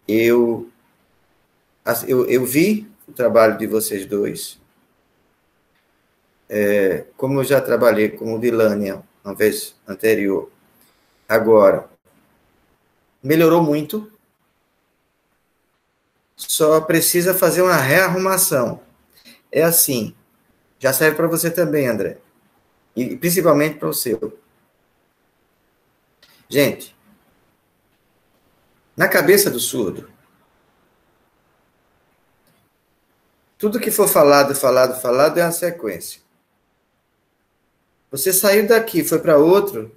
Eu, eu vi o trabalho de vocês dois. Como eu já trabalhei com o Dilânia uma vez anterior, agora, melhorou muito, só precisa fazer uma rearrumação. É assim, já serve para você também, André, e principalmente para o seu. Gente, na cabeça do surdo, tudo que for falado, falado, falado é uma sequência. Você saiu daqui, foi para outro,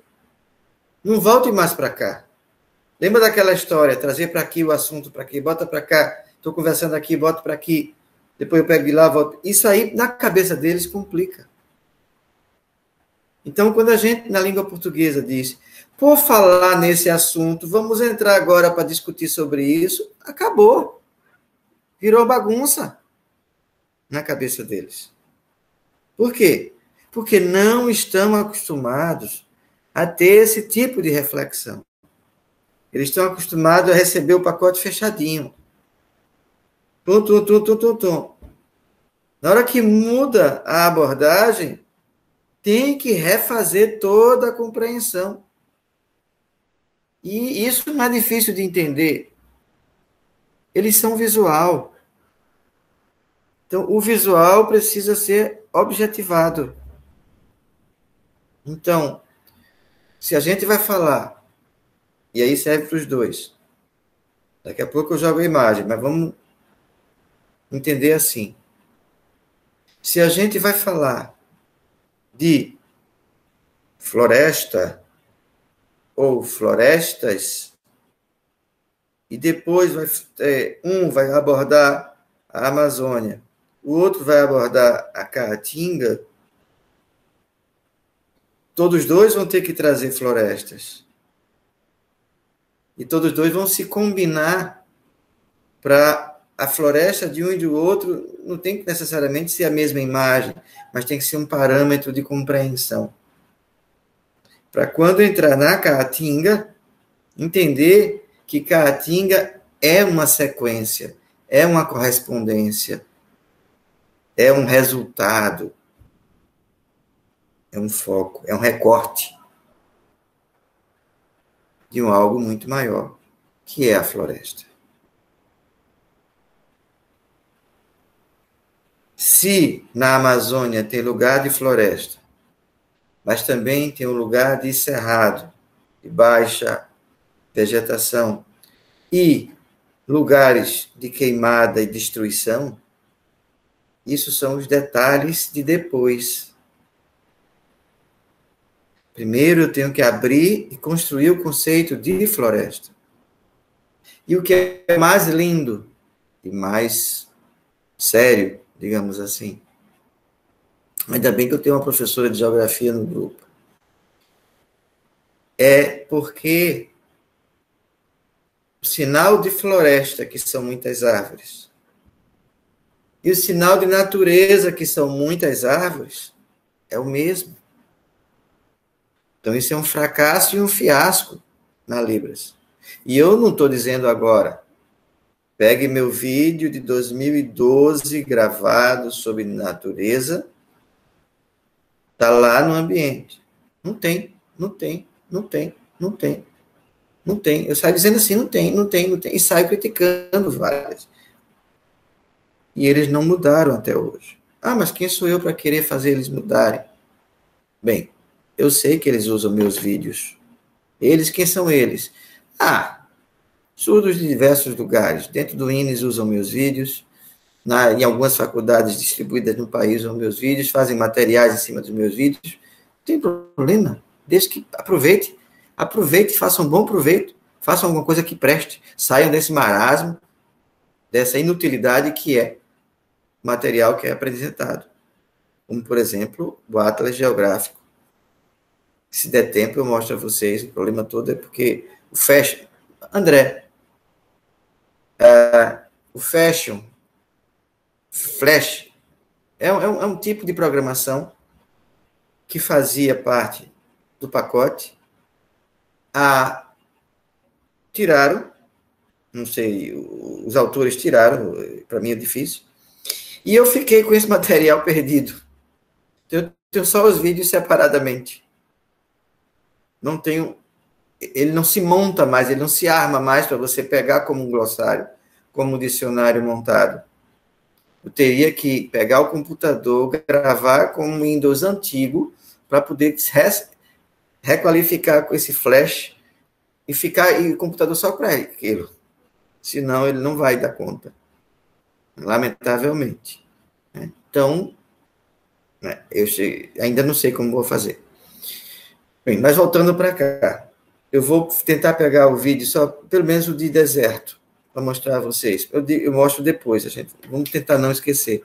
não volte mais para cá. Lembra daquela história, trazer para aqui o assunto para aqui, bota para cá, estou conversando aqui, boto para aqui, depois eu pego de lá, volto. Isso aí, na cabeça deles, complica. Então, quando a gente, na língua portuguesa, diz, por falar nesse assunto, vamos entrar agora para discutir sobre isso, acabou. Virou bagunça na cabeça deles. Por quê? Porque não estão acostumados a ter esse tipo de reflexão. Eles estão acostumados a receber o pacote fechadinho. Tum, tum, tum, tum, tum, tum. Na hora que muda a abordagem, tem que refazer toda a compreensão. E isso não é difícil de entender. Eles são visual. Então, o visual precisa ser objetivado. Então, se a gente vai falar, e aí serve para os dois, daqui a pouco eu jogo a imagem, mas vamos entender assim. Se a gente vai falar de floresta ou florestas, e depois um vai abordar a Amazônia, o outro vai abordar a Caatinga, todos dois vão ter que trazer florestas. E todos dois vão se combinar para a floresta de um e do outro, não tem que necessariamente ser a mesma imagem, mas tem que ser um parâmetro de compreensão. Para quando entrar na Caatinga, entender que Caatinga é uma sequência, é uma correspondência, é um resultado, é um foco, é um recorte de um algo muito maior, que é a floresta. Se na Amazônia tem lugar de floresta, mas também tem um lugar de cerrado, de baixa vegetação, e lugares de queimada e destruição, isso são os detalhes de depois. Primeiro eu tenho que abrir e construir o conceito de floresta. E o que é mais lindo e mais sério, digamos assim, ainda bem que eu tenho uma professora de geografia no grupo, é porque o sinal de floresta, que são muitas árvores, e o sinal de natureza, que são muitas árvores, é o mesmo. Então, isso é um fracasso e um fiasco na Libras. E eu não estou dizendo agora, pegue meu vídeo de 2012 gravado sobre natureza, está lá no ambiente. Não tem, não tem, não tem, não tem, não tem. Eu saio dizendo assim, não tem, não tem, não tem, e saio criticando várias. E eles não mudaram até hoje. Ah, mas quem sou eu para querer fazer eles mudarem? Bem, eu sei que eles usam meus vídeos. Eles, quem são eles? Ah, surdos de diversos lugares. Dentro do INES usam meus vídeos. Em algumas faculdades distribuídas no país usam meus vídeos, fazem materiais em cima dos meus vídeos. Não tem problema. Desde que aproveite. Aproveite e façam um bom proveito. Façam alguma coisa que preste. Saiam desse marasmo, dessa inutilidade que é o material que é apresentado. Como, por exemplo, o Atlas Geográfico. Se der tempo, eu mostro a vocês. O problema todo é porque o fashion... André, o fashion, Flash, é um tipo de programação que fazia parte do pacote. Tiraram, não sei, os autores tiraram, para mim é difícil. E eu fiquei com esse material perdido. Eu tenho só os vídeos separadamente. Não tenho, ele não se monta mais, ele não se arma mais para você pegar como um glossário, como um dicionário montado. Eu teria que pegar o computador, gravar com um Windows antigo, para poder requalificar com esse flash e o computador só para aquilo. Senão ele não vai dar conta. Lamentavelmente. Então, eu ainda não sei como vou fazer. Bem, mas voltando para cá, eu vou tentar pegar o vídeo só, pelo menos o de deserto, para mostrar a vocês. Eu mostro depois, gente. Vamos tentar não esquecer.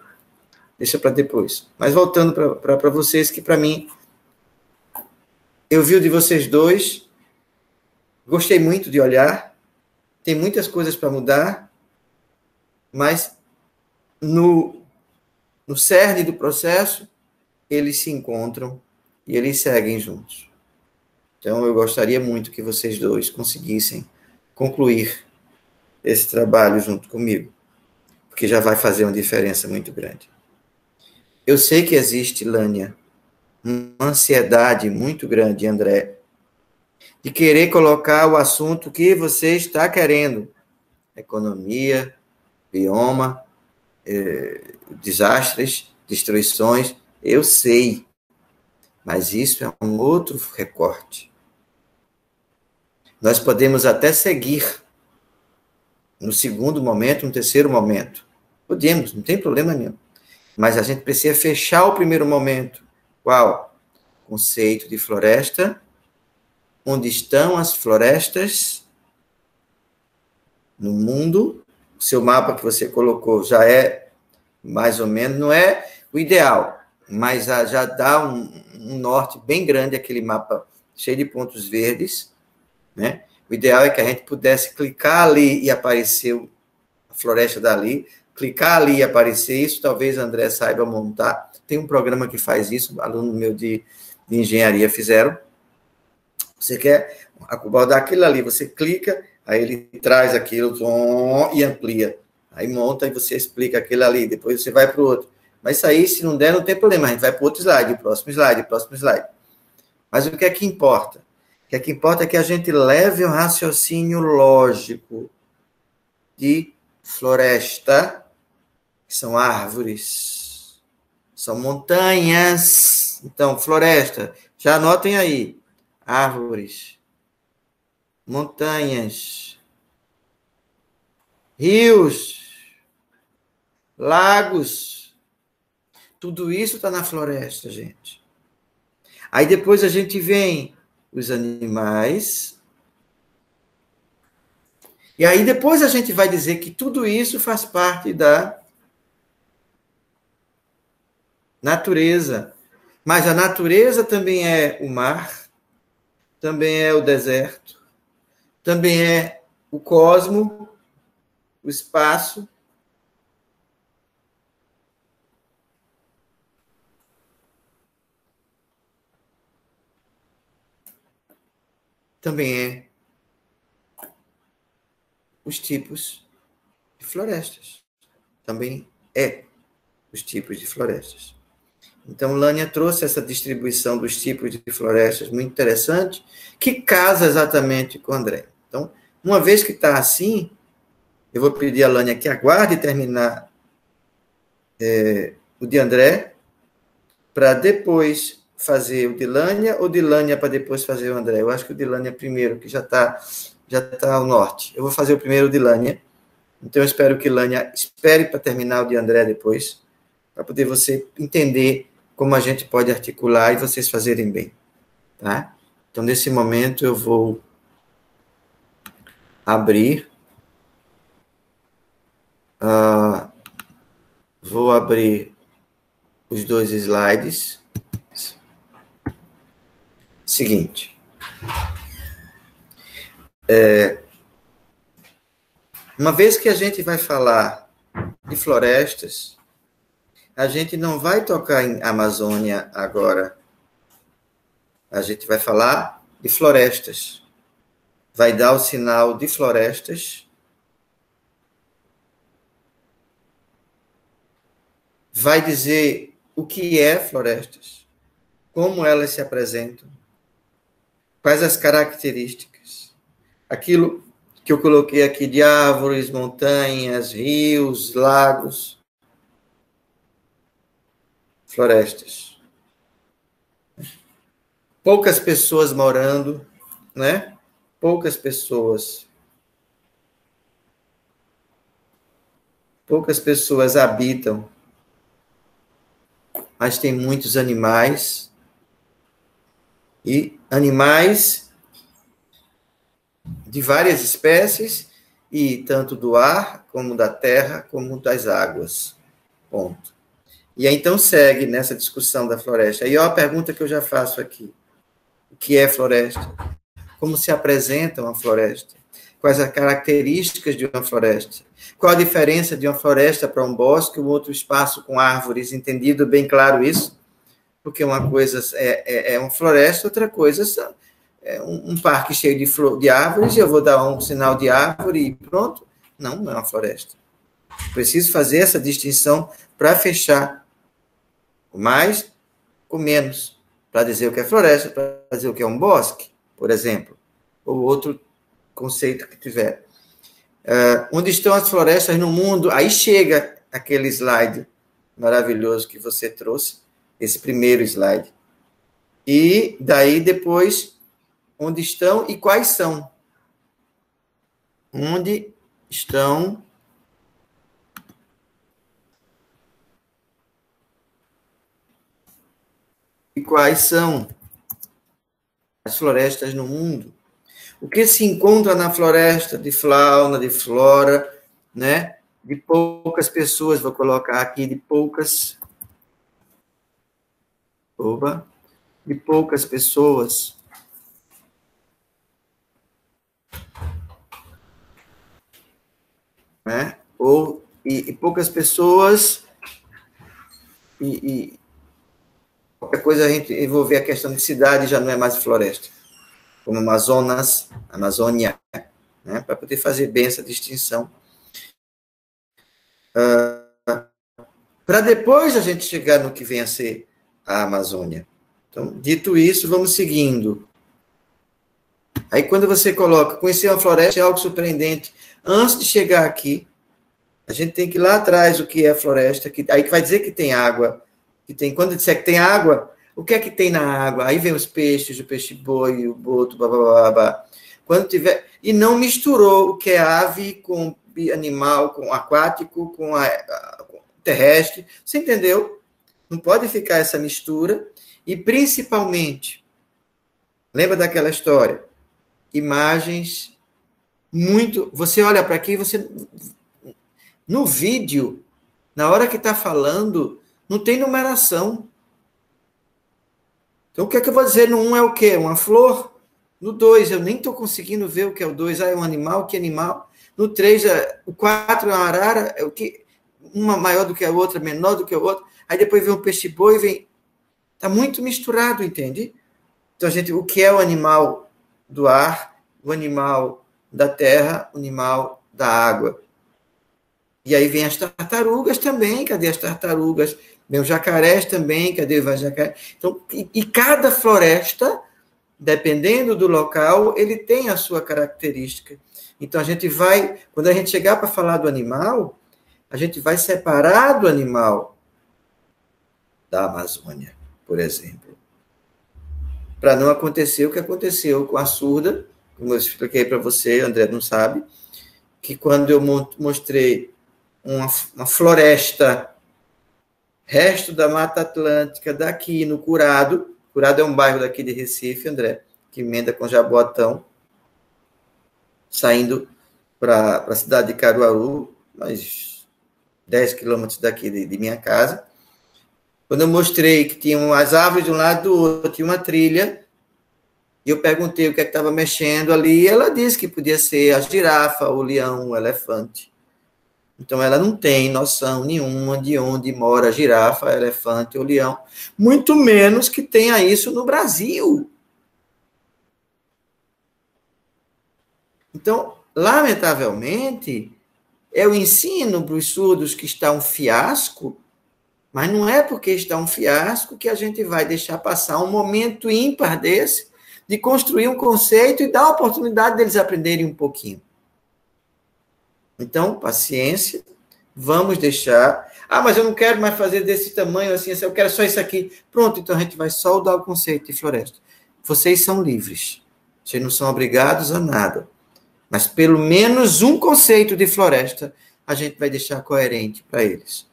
Deixa para depois. Mas voltando para vocês, que para mim, eu vi o de vocês dois, gostei muito de olhar, tem muitas coisas para mudar, mas no cerne do processo, eles se encontram e eles seguem juntos. Então, eu gostaria muito que vocês dois conseguissem concluir esse trabalho junto comigo, porque já vai fazer uma diferença muito grande. Eu sei que existe, Lânia, uma ansiedade muito grande, André, de querer colocar o assunto que você está querendo. Economia, bioma, desastres, destruições, eu sei. Mas isso é um outro recorte. Nós podemos até seguir no segundo momento, no terceiro momento. Podemos, não tem problema nenhum. Mas a gente precisa fechar o primeiro momento. Qual? Conceito de floresta. Onde estão as florestas no mundo? O seu mapa que você colocou já é mais ou menos, não é o ideal, mas já dá um norte bem grande, aquele mapa cheio de pontos verdes, né? O ideal é que a gente pudesse clicar ali e aparecer a floresta dali, clicar ali e aparecer isso, talvez a André saiba montar. Tem um programa que faz isso, aluno meu de engenharia fizeram. Você quer acomodar aquilo ali, você clica, aí ele traz aquilo e amplia. Aí monta e você explica aquilo ali, depois você vai para o outro. Mas isso aí, se não der, não tem problema, a gente vai para o outro slide, próximo slide, próximo slide. Mas o que é que importa? O que é que importa é que a gente leve um raciocínio lógico de floresta, que são árvores, são montanhas. Então, floresta, já anotem aí, árvores, montanhas, rios, lagos, tudo isso está na floresta, gente. Aí depois a gente vem os animais, e aí depois a gente vai dizer que tudo isso faz parte da natureza. Mas a natureza também é o mar, também é o deserto, também é o cosmo, o espaço. Também é os tipos de florestas. Também é os tipos de florestas. Então, Lânia trouxe essa distribuição dos tipos de florestas muito interessante, que casa exatamente com o André. Então, uma vez que está assim, eu vou pedir a Lânia que aguarde terminar o de André, para depois fazer o de Lânia, ou de Lânia para depois fazer o André. Eu acho que o de Lânia primeiro, que já está ao norte. Eu vou fazer o primeiro de Lânia. Então, eu espero que Lânia espere para terminar o de André depois, para poder você entender como a gente pode articular e vocês fazerem bem. Tá? Então, nesse momento, eu vou abrir. Vou abrir os dois slides. Seguinte. Uma vez que a gente vai falar de florestas, a gente não vai tocar em Amazônia agora. A gente vai falar de florestas. Vai dar o sinal de florestas vai dizer o que é florestas, como elas se apresentam, quais as características. Aquilo que eu coloquei aqui de árvores, montanhas, rios, lagos, florestas. Poucas pessoas morando, né? Poucas pessoas habitam, mas tem muitos animais, e animais de várias espécies, e tanto do ar, como da terra, como das águas. Ponto. E aí, então, segue nessa discussão da floresta. Aí, ó, a pergunta que eu já faço aqui. O que é floresta? Como se apresenta uma floresta? Quais as características de uma floresta? Qual a diferença de uma floresta para um bosque ou outro espaço com árvores? Entendido bem claro isso? Porque uma coisa é uma floresta, outra coisa é um parque cheio de árvores, e eu vou dar um sinal de árvore e pronto. Não, não é uma floresta. Preciso fazer essa distinção para fechar o mais com menos, para dizer o que é floresta, para dizer o que é um bosque, por exemplo, ou outro conceito que tiver. Onde estão as florestas no mundo? Aí chega aquele slide maravilhoso que você trouxe, esse primeiro slide. E daí depois, onde estão e quais são? Onde estão e quais são as florestas no mundo? O que se encontra na floresta de fauna, de flora, né? De poucas pessoas, vou colocar aqui, de poucas pessoas. Né? E poucas pessoas, e qualquer coisa a gente envolver a questão de cidade já não é mais floresta, como Amazonas, Amazônia, né? Para poder fazer bem essa distinção. Para depois a gente chegar no que vem a ser a Amazônia. Então, dito isso, vamos seguindo. Aí, quando você coloca, conhecer uma floresta é algo surpreendente. Antes de chegar aqui, a gente tem que ir lá atrás o que é floresta, aí que vai dizer que tem água. Quando disser que tem água, o que é que tem na água? Aí vem os peixes, o peixe-boi, o boto, blá. Quando tiver... E não misturou o que é ave com animal, com aquático, com terrestre. Você entendeu? Não pode ficar essa mistura. E, principalmente, lembra daquela história? Imagens muito... Você olha para aqui, você... No vídeo, na hora que está falando, não tem numeração. Então, o que é que eu vou dizer no 1 é o quê? Uma flor? No 2, eu nem estou conseguindo ver o que é o 2. É um animal? Que animal? No 3, o 4 é uma arara, é o que... uma maior do que a outra, menor do que a outra. Aí depois vem um peixe-boi, vem... Está muito misturado, entende? Então, o que é o animal do ar, o animal da terra, o animal da água? E aí vem as tartarugas também, cadê as tartarugas? Vem os jacarés também, cadê os jacarés? Então, e cada floresta, dependendo do local, ele tem a sua característica. Então, a gente vai, quando a gente chegar para falar do animal, a gente vai separar do animal da Amazônia, por exemplo. Para não acontecer o que aconteceu com a surda, como eu expliquei para você, André não sabe, que quando eu mostrei uma floresta, resto da Mata Atlântica, daqui no Curado. Curado é um bairro daqui de Recife, André, que emenda com Jaboatão, saindo para a cidade de Caruaru, mais 10 quilômetros daqui de minha casa. Quando eu mostrei que tinham as árvores de um lado do outro, tinha uma trilha, e eu perguntei o que é que estava mexendo ali, e ela disse que podia ser a girafa, o leão, o elefante. Então, ela não tem noção nenhuma de onde mora a girafa, elefante ou leão, muito menos que tenha isso no Brasil. Então, lamentavelmente, eu ensino para os surdos que está um fiasco, Mas não é porque está um fiasco que a gente vai deixar passar um momento ímpar desse de construir um conceito e dar a oportunidade deles aprenderem um pouquinho. Então, paciência, vamos deixar... Ah, mas eu não quero mais fazer desse tamanho assim, eu quero só isso aqui. Pronto, então a gente vai só dar o conceito de floresta. Vocês são livres. Vocês não são obrigados a nada. Mas pelo menos um conceito de floresta a gente vai deixar coerente para eles.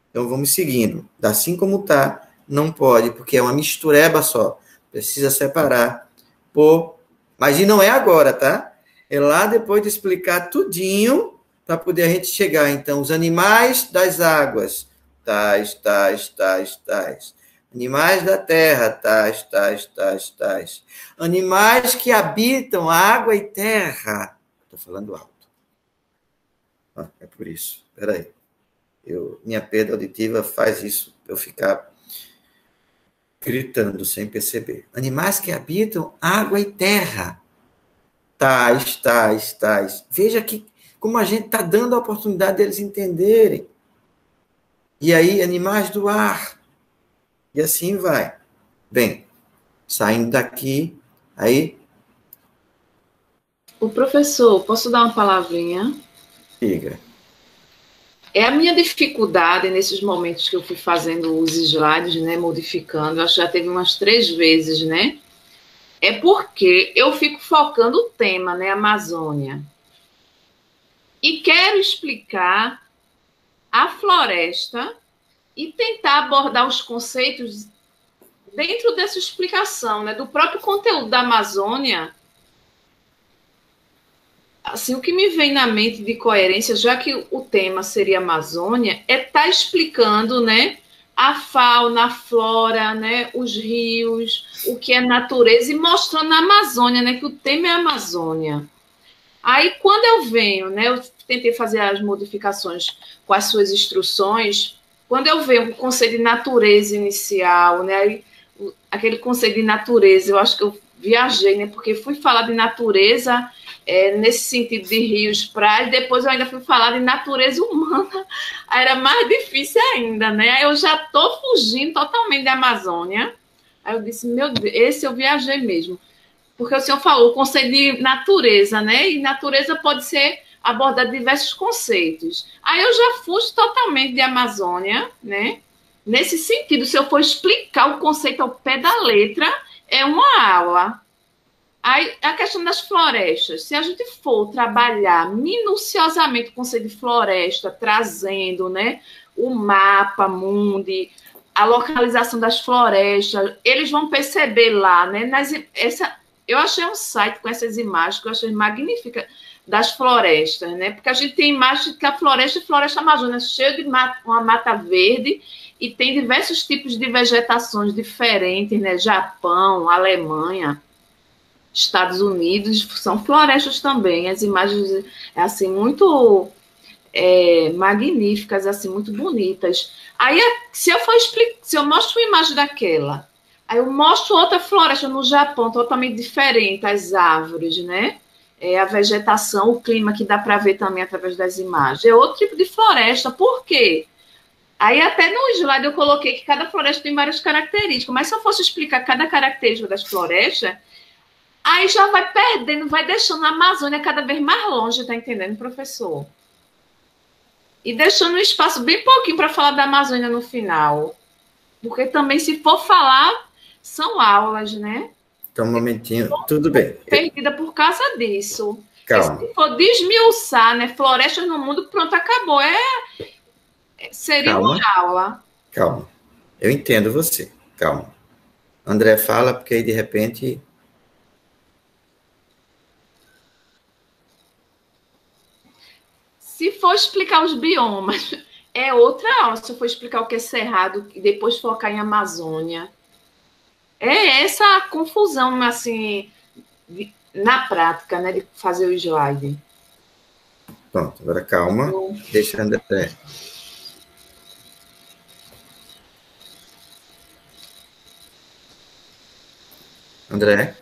Então, vamos seguindo. Assim como está, não pode, porque é uma mistureba só. Precisa separar. Mas e não é agora, tá? É lá depois de explicar tudinho, para poder a gente chegar. Então, os animais das águas, tais. Animais da terra, tais. Animais que habitam água e terra. Estou falando alto. É por isso. Espera aí. Minha perda auditiva faz isso, eu ficar gritando sem perceber. Animais que habitam água e terra. Tais. Veja como a gente está dando a oportunidade deles entenderem. E aí, animais do ar. E assim vai. Bem, saindo daqui, aí... O professor, posso dar uma palavrinha? Diga. É a minha dificuldade nesses momentos que eu fui fazendo os slides, né, modificando, acho que já teve umas 3 vezes, né? É porque eu fico focando o tema, né, Amazônia. E quero explicar a floresta e tentar abordar os conceitos dentro dessa explicação, né, do próprio conteúdo da Amazônia. Assim, o que me vem na mente de coerência, já que o tema seria Amazônia, é estar explicando, né, a fauna, a flora, né, os rios, o que é natureza, e mostrando a Amazônia, né, que o tema é Amazônia. Aí, quando eu venho, né, eu tentei fazer as modificações com as suas instruções, quando eu venho com o conceito de natureza inicial, né, aquele conceito de natureza, eu acho que eu viajei, né, porque fui falar de natureza... nesse sentido de rios, praias, depois eu ainda fui falar de natureza humana, aí era mais difícil ainda, né? Aí eu já estou fugindo totalmente da Amazônia. Aí eu disse, meu Deus, esse eu viajei mesmo. Porque o senhor falou o conceito de natureza, né? E natureza pode ser abordar diversos conceitos. Aí eu já fujo totalmente de Amazônia, né? Nesse sentido, se eu for explicar o conceito ao pé da letra, é uma aula. Aí, a questão das florestas, se a gente for trabalhar minuciosamente o conceito de floresta, trazendo, né, o mapa mundi, a localização das florestas, eles vão perceber lá, né, eu achei um site com essas imagens que eu achei magnífica das florestas, né, porque a gente tem imagens que a floresta amazônica, cheia de uma mata verde, e tem diversos tipos de vegetações diferentes, né, Japão, Alemanha, Estados Unidos, são florestas também, as imagens, assim, muito magníficas, assim, muito bonitas. Aí, se eu mostro uma imagem daquela, aí eu mostro outra floresta no Japão, totalmente diferente, as árvores, né? A vegetação, o clima, que dá para ver também através das imagens. É outro tipo de floresta, por quê? Aí até no slide eu coloquei que cada floresta tem várias características, mas se eu fosse explicar cada característica das florestas, aí já vai perdendo, vai deixando a Amazônia cada vez mais longe, tá entendendo, professor? E deixando um espaço bem pouquinho para falar da Amazônia no final. Porque também, se for falar, são aulas, né? Então, um momentinho, tudo bem. Perdida por causa disso. Calma. Se for desmiuçar, né, florestas no mundo, pronto, acabou. Seria uma aula. Calma. Eu entendo você. Calma. André fala, porque aí, de repente... Se for explicar os biomas, é outra aula. Se eu for explicar o que é cerrado e depois focar em Amazônia. É essa a confusão, assim, na prática, né, de fazer o slide. Pronto, agora calma. Deixa a André. André?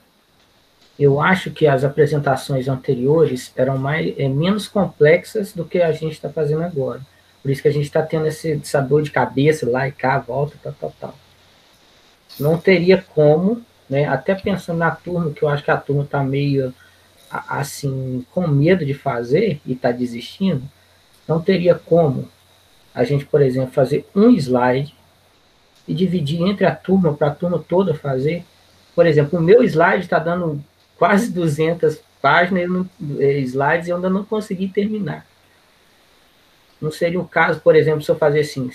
Eu acho que as apresentações anteriores eram menos complexas do que a gente está fazendo agora. Por isso que a gente está tendo essa dor de cabeça lá e cá, volta, tal. Não teria como, né, até pensando na turma, que eu acho que a turma está meio, assim, com medo de fazer e está desistindo, não teria como a gente, por exemplo, fazer um slide e dividir entre a turma, para a turma toda fazer. Por exemplo, o meu slide está dando quase 200 páginas, slides, e eu ainda não consegui terminar. Não seria o caso, por exemplo, se eu fazer assim,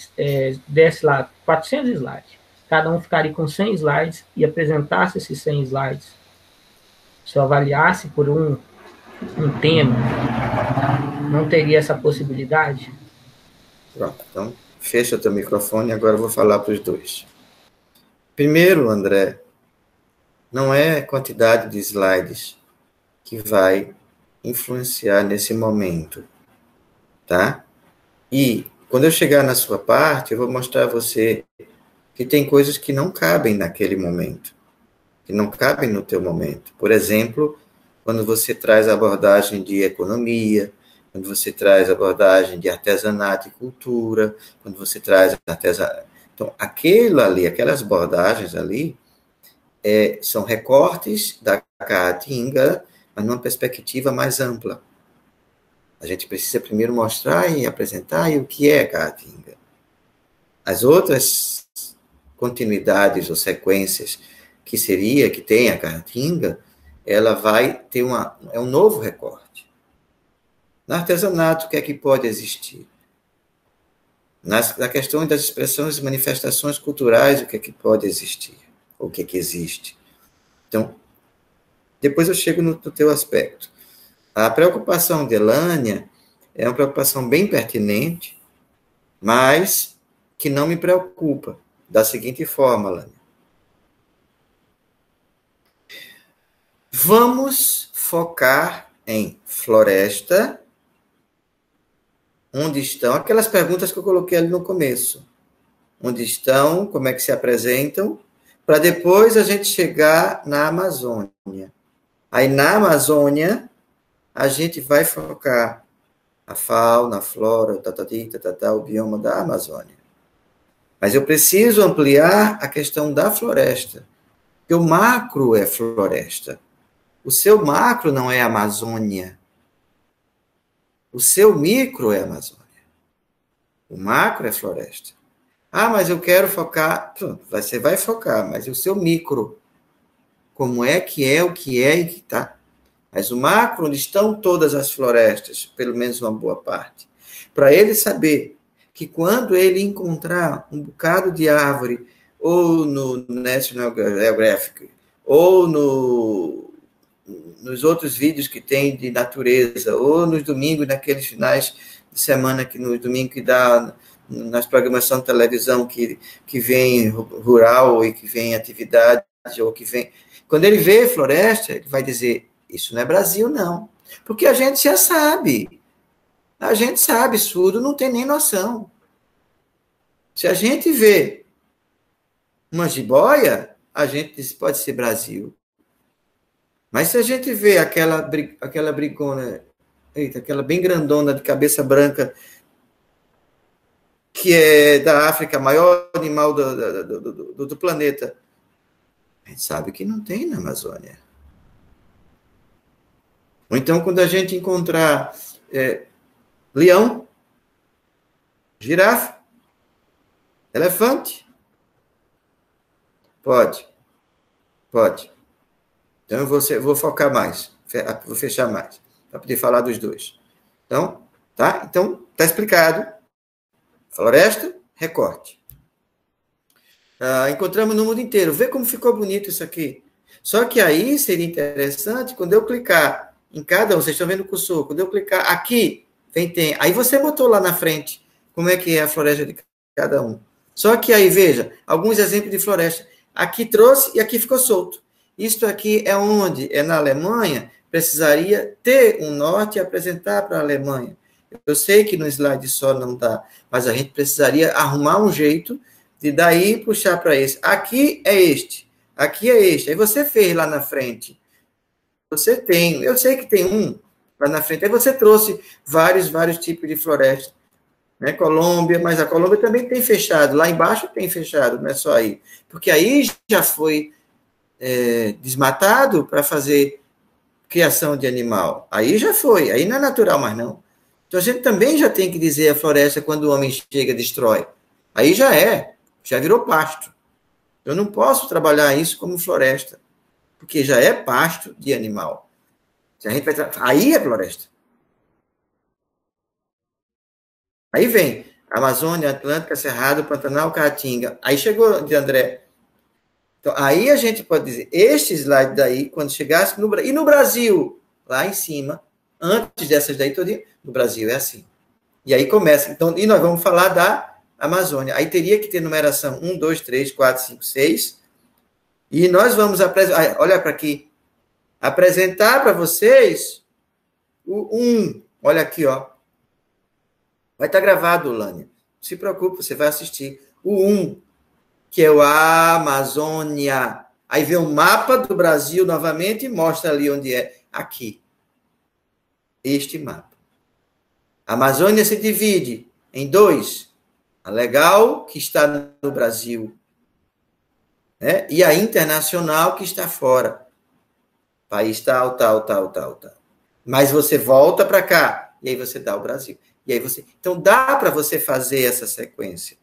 desse lá 400 slides, cada um ficaria com 100 slides e apresentasse esses 100 slides. Se eu avaliasse por um tema, não teria essa possibilidade? Pronto, então fecha teu microfone e agora eu vou falar para os dois. Primeiro, André, não é a quantidade de slides que vai influenciar nesse momento, tá? E quando eu chegar na sua parte, eu vou mostrar a você que tem coisas que não cabem naquele momento, que não cabem no teu momento. Por exemplo, quando você traz a abordagem de economia, quando você traz a abordagem de artesanato e cultura, quando você traz artesanato. Então, aquilo ali, aquelas abordagens ali, são recortes da Caatinga, mas numa perspectiva mais ampla. A gente precisa primeiro mostrar e apresentar o que é Caatinga. As outras continuidades ou sequências que tem a Caatinga, ela vai ter um novo recorte. No artesanato, o que é que pode existir? Na questão das expressões e manifestações culturais, o que é que pode existir? O que é que existe? Então, depois eu chego no teu aspecto. A preocupação de Elânia é uma preocupação bem pertinente, mas que não me preocupa. Da seguinte forma, Elânia. Vamos focar em floresta, onde estão aquelas perguntas que eu coloquei ali no começo. Onde estão, como é que se apresentam, para depois a gente chegar na Amazônia. Aí, na Amazônia, a gente vai focar a fauna, a flora, o bioma da Amazônia. Mas eu preciso ampliar a questão da floresta, porque o macro é floresta. O seu macro não é Amazônia. O seu micro é Amazônia. O macro é floresta. Ah, mas eu quero focar. Pronto, você vai focar, mas o seu micro, como é, o que é e que está. Mas o macro, onde estão todas as florestas, pelo menos uma boa parte, para ele saber que quando ele encontrar um bocado de árvore, ou no National Geographic, ou nos outros vídeos que tem de natureza, ou nos domingos, naqueles finais de semana, no domingo que dá nas programação de televisão que vem rural e que vem atividade, ou que vem... Quando ele vê floresta, ele vai dizer, isso não é Brasil, não. Porque a gente já sabe. A gente sabe, surdo não tem nem noção. Se a gente vê uma jiboia, a gente diz, pode ser Brasil. Mas se a gente vê aquela brigona, aquela bem grandona de cabeça branca, que é da África, maior animal do planeta, a gente sabe que não tem na Amazônia. Ou então, quando a gente encontrar leão, girafa, elefante, pode. Então, eu vou focar mais, vou fechar mais, para poder falar dos dois. Então, tá? Então, está explicado. Floresta, recorte. Encontramos no mundo inteiro. Vê como ficou bonito isso aqui. Só que aí seria interessante, quando eu clicar em cada um, vocês estão vendo o cursor, quando eu clicar aqui, tem. Aí você botou lá na frente como é que é a floresta de cada um. Só que aí, veja, alguns exemplos de floresta. Aqui trouxe e aqui ficou solto. Isto aqui é onde? É na Alemanha, precisaria ter um norte e apresentar para a Alemanha. Eu sei que no slide só não dá, mas a gente precisaria arrumar um jeito de daí puxar para esse. Aqui é este, aqui é este. Aí você fez lá na frente. Você tem, eu sei que tem um lá na frente. Aí você trouxe vários tipos de floresta. né? Colômbia, mas a Colômbia também tem fechado. Lá embaixo tem fechado, não é só aí. Porque aí já foi desmatado para fazer criação de animal. Aí já foi, aí não é natural mais não. Então a gente também já tem que dizer a floresta quando o homem chega e destrói. Aí já virou pasto. Eu não posso trabalhar isso como floresta, porque já é pasto de animal. Se a gente vai aí é floresta. Aí vem Amazônia, Atlântica, Cerrado, Pantanal, Caatinga. Aí chegou de André. Então, aí a gente pode dizer, este slide daí, quando chegasse no Brasil, e no Brasil, lá em cima, antes dessas daí todinha, no Brasil é assim. E aí começa, então, e nós vamos falar da Amazônia. Aí teria que ter numeração 1, 2, 3, 4, 5, 6. E nós vamos apresentar, olha para aqui, apresentar para vocês o 1. Olha aqui, ó. Vai estar gravado, Lânia. Não se preocupe, você vai assistir. O 1, que é o Amazônia. Aí vem o mapa do Brasil novamente e mostra ali onde é. Aqui. Este mapa. A Amazônia se divide em 2. A legal, que está no Brasil, né? E a internacional, que está fora. País tal. Mas você volta para cá, e aí você dá o Brasil. E aí você... Então, dá para você fazer essa sequência.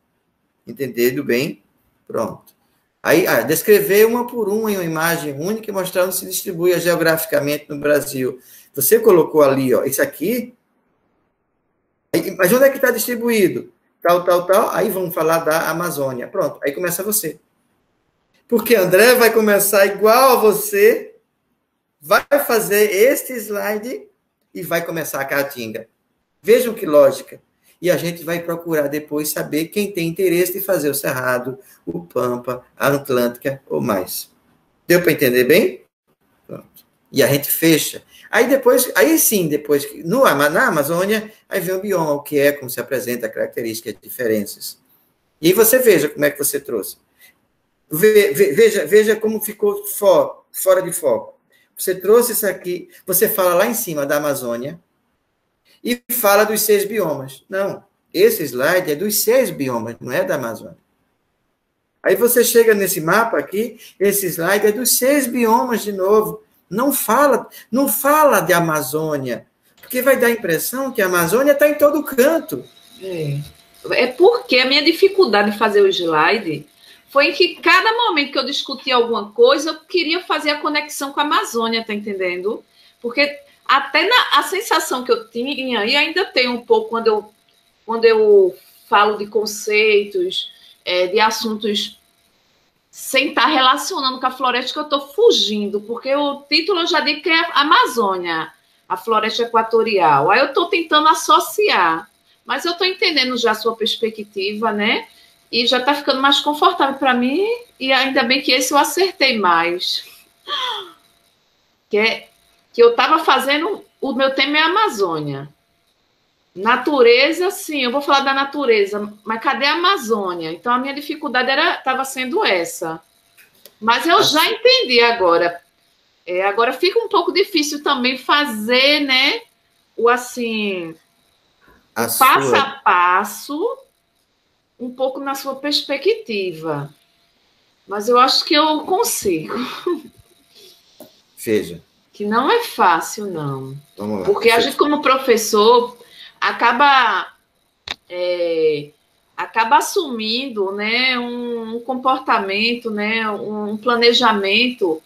Entendido bem? Pronto. Aí, descrever uma por uma em uma imagem única e mostrar onde se distribui geograficamente no Brasil. Você colocou ali, ó, isso aqui. Mas onde é que está distribuído? Tal. Aí vamos falar da Amazônia. Pronto, aí começa você. Porque André vai começar igual a você, vai fazer este slide e vai começar a Caatinga. Vejam que lógica. E a gente vai procurar depois saber quem tem interesse de fazer o Cerrado, o Pampa, a Atlântica ou mais. Deu para entender bem? Pronto. E a gente fecha. Aí depois, na Amazônia, aí vem o bioma, o que é, como se apresenta, características, diferenças. E aí você veja como é que você trouxe. Veja como ficou fora de foco. Você trouxe isso aqui, você fala lá em cima da Amazônia, e fala dos 6 biomas. Não, esse slide é dos 6 biomas, não é da Amazônia. Aí você chega nesse mapa aqui, esse slide é dos 6 biomas de novo. Não fala de Amazônia, porque vai dar a impressão que a Amazônia está em todo canto. É porque a minha dificuldade em fazer o slide foi que cada momento que eu discutia alguma coisa, eu queria fazer a conexão com a Amazônia, tá entendendo? Porque até a sensação que eu tinha, e ainda tenho um pouco quando eu falo de conceitos, de assuntos sem estar relacionando com a floresta, que eu estou fugindo, porque o título eu já digo que é a Amazônia, a floresta equatorial. Aí eu estou tentando associar, mas eu estou entendendo já a sua perspectiva, né? E já está ficando mais confortável para mim, e ainda bem que esse eu acertei mais. Que eu estava fazendo, o meu tema é a Amazônia. Natureza, sim, eu vou falar da natureza, mas cadê a Amazônia? Então, a minha dificuldade estava sendo essa. Mas eu já entendi agora. Agora fica um pouco difícil também fazer, né, passo a passo, um pouco na sua perspectiva. Mas eu acho que eu consigo. Veja. Que não é fácil, não. Vamos lá. Porque a gente, como professor, acaba assumindo, né, um comportamento, né, um planejamento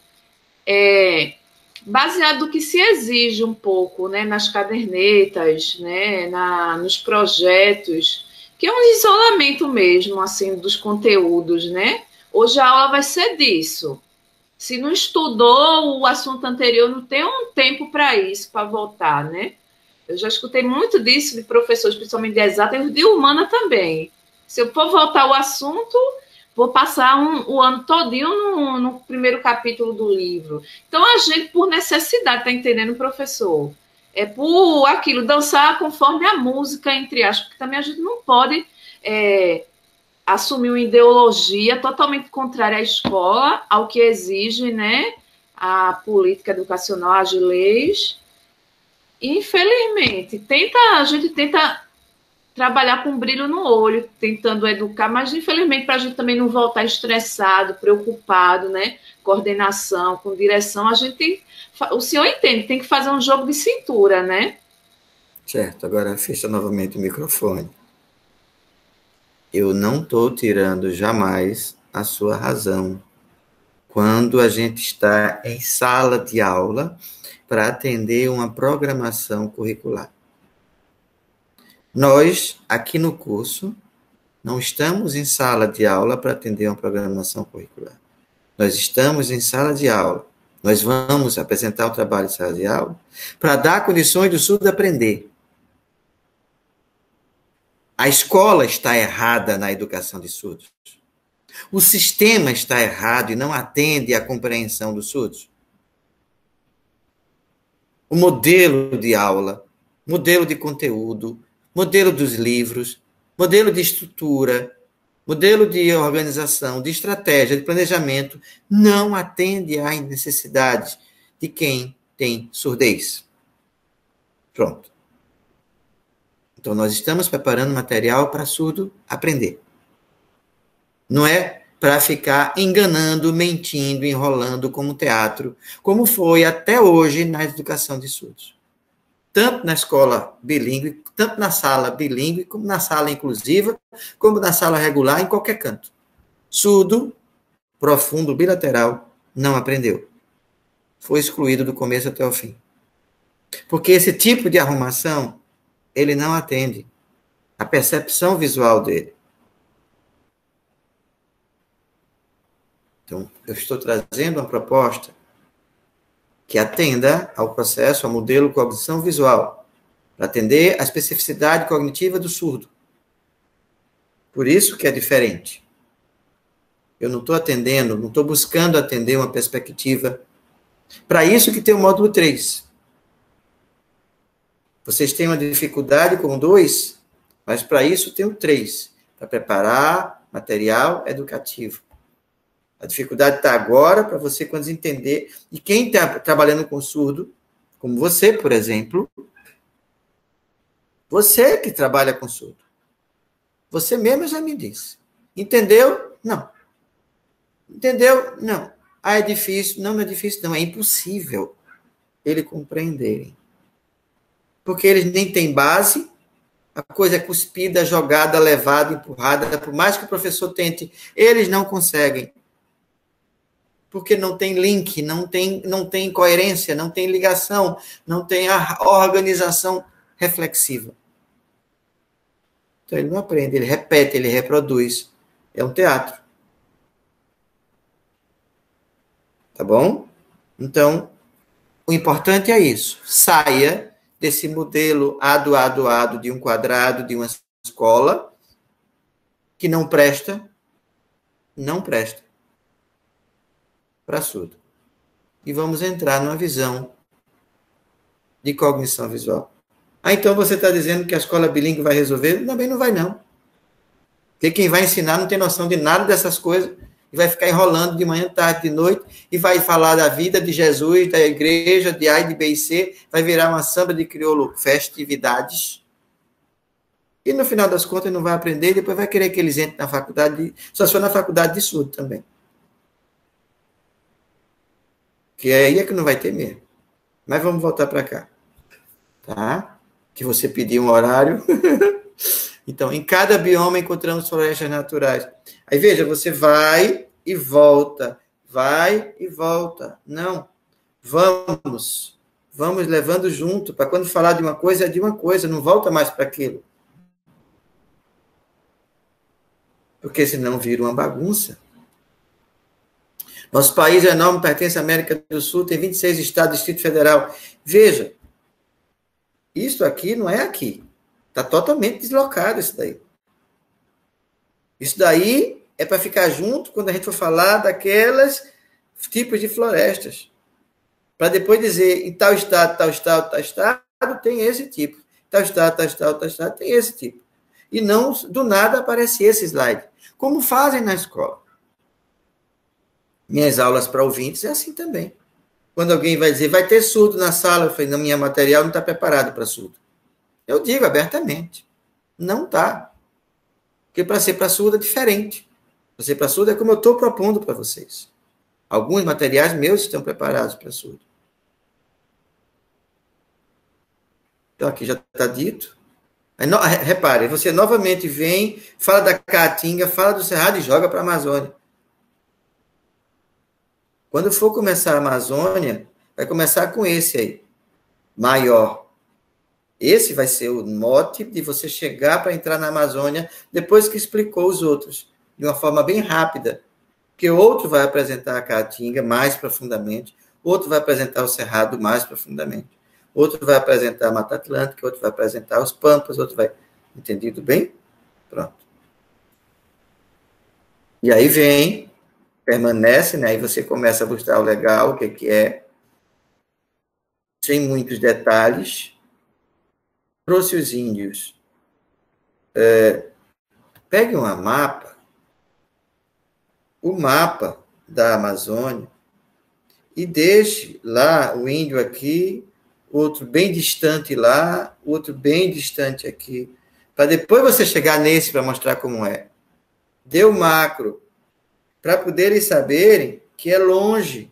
baseado no que se exige um pouco, né, nas cadernetas, né, nos projetos, que é um isolamento mesmo, assim, dos conteúdos, né? Hoje a aula vai ser disso. Se não estudou o assunto anterior, não tem um tempo para isso, para voltar, né? Eu já escutei muito disso de professores, principalmente de exata e de humana também. Se eu for voltar ao assunto, vou passar o ano todinho no primeiro capítulo do livro. Então, a gente, por necessidade, está entendendo, professor? É por aquilo, dançar conforme a música, entre aspas, porque também a gente não pode assumir uma ideologia totalmente contrária à escola, ao que exige, né, a política educacional, as leis. E, infelizmente, a gente tenta trabalhar com brilho no olho, tentando educar, mas infelizmente para a gente também não voltar estressado, preocupado, né? Coordenação, com direção, a gente tem, o senhor entende, tem que fazer um jogo de cintura, né? Certo, agora fecha novamente o microfone. Eu não estou tirando jamais a sua razão quando a gente está em sala de aula para atender uma programação curricular. Nós, aqui no curso, não estamos em sala de aula para atender uma programação curricular. Nós estamos em sala de aula. Nós vamos apresentar o trabalho de sala de aula para dar condições do surdo aprender. A escola está errada na educação de surdos. O sistema está errado e não atende à compreensão dos surdos. O modelo de aula, modelo de conteúdo, modelo dos livros, modelo de estrutura, modelo de organização, de estratégia, de planejamento, não atende às necessidades de quem tem surdez. Pronto. Então, nós estamos preparando material para surdo aprender. Não é para ficar enganando, mentindo, enrolando como teatro, como foi até hoje na educação de surdos. Tanto na escola bilíngue, tanto na sala bilíngue, como na sala inclusiva, como na sala regular, em qualquer canto. Surdo, profundo, bilateral, não aprendeu. Foi excluído do começo até o fim. Porque esse tipo de arrumação ele não atende a percepção visual dele. Então, eu estou trazendo uma proposta que atenda ao processo, ao modelo cognição visual, para atender a especificidade cognitiva do surdo. Por isso que é diferente. Eu não estou atendendo, não estou buscando atender uma perspectiva. Para isso que tem o módulo 3. Vocês têm uma dificuldade com o 2, mas para isso tem o 3, para preparar material educativo. A dificuldade está agora para você quando entender. E quem está trabalhando com surdo, como você, por exemplo, você que trabalha com surdo, você mesmo já me disse. Entendeu? Não. Entendeu? Não. Ah, é difícil. Não, não é difícil, não. É impossível ele compreenderem. Porque eles nem têm base, a coisa é cuspida, jogada, levada, empurrada, por mais que o professor tente, eles não conseguem. Porque não tem link, não tem coerência, não tem ligação, não tem a organização reflexiva. Então ele não aprende, ele repete, ele reproduz. É um teatro. Tá bom? Então, o importante é isso. Saia desse modelo ado de um quadrado, de uma escola, que não presta para surdo. E vamos entrar numa visão de cognição visual. Ah, então você está dizendo que a escola bilíngue vai resolver? Também não vai, não. Porque quem vai ensinar não tem noção de nada dessas coisas e vai ficar enrolando de manhã, tarde, de noite, e vai falar da vida de Jesus, da igreja, de A e de B e C, vai virar uma samba de crioulo, festividades. E no final das contas não vai aprender, e depois vai querer que eles entrem na faculdade, só se for na faculdade de surdo também. Que aí é que não vai ter mesmo. Mas vamos voltar para cá. Tá? Que você pediu um horário. Então, em cada bioma encontramos florestas naturais. Aí, veja, você vai e volta. Vai e volta. Não. Vamos levando junto, para quando falar de uma coisa, é de uma coisa, não volta mais para aquilo. Porque senão vira uma bagunça. Nosso país é enorme, pertence à América do Sul, tem 26 estados, Distrito Federal. Veja, isso aqui não é aqui. Está totalmente deslocado isso daí. Isso daí é para ficar junto quando a gente for falar daqueles tipos de florestas. Para depois dizer, em tal estado, tem esse tipo. Tal estado, tem esse tipo. E não, do nada, aparece esse slide. Como fazem na escola. Minhas aulas para ouvintes é assim também. Quando alguém vai dizer, vai ter surdo na sala, eu falei, não, minha material não está preparado para surdo. Eu digo abertamente. Não está. Porque para ser passudo é diferente. Para ser passudo é como eu estou propondo para vocês. Alguns materiais meus estão preparados para surdo. Então, aqui já está dito. Aí, repare, você novamente vem, fala da Caatinga, fala do Cerrado e joga para a Amazônia. Quando for começar a Amazônia, vai começar com esse aí, maior. Esse vai ser o mote de você chegar para entrar na Amazônia, depois que explicou os outros, de uma forma bem rápida. Porque outro vai apresentar a Caatinga mais profundamente, outro vai apresentar o Cerrado mais profundamente, outro vai apresentar a Mata Atlântica, outro vai apresentar os Pampas, outro vai... Entendido bem? Pronto. E aí vem, permanece, né? Aí você começa a buscar o legal, o que é, sem muitos detalhes. Trouxe os índios. Pegue um mapa, o mapa da Amazônia, e deixe lá o índio aqui, outro bem distante lá, outro bem distante aqui, para depois você chegar nesse para mostrar como é. Dê o macro, para poderem saberem que é longe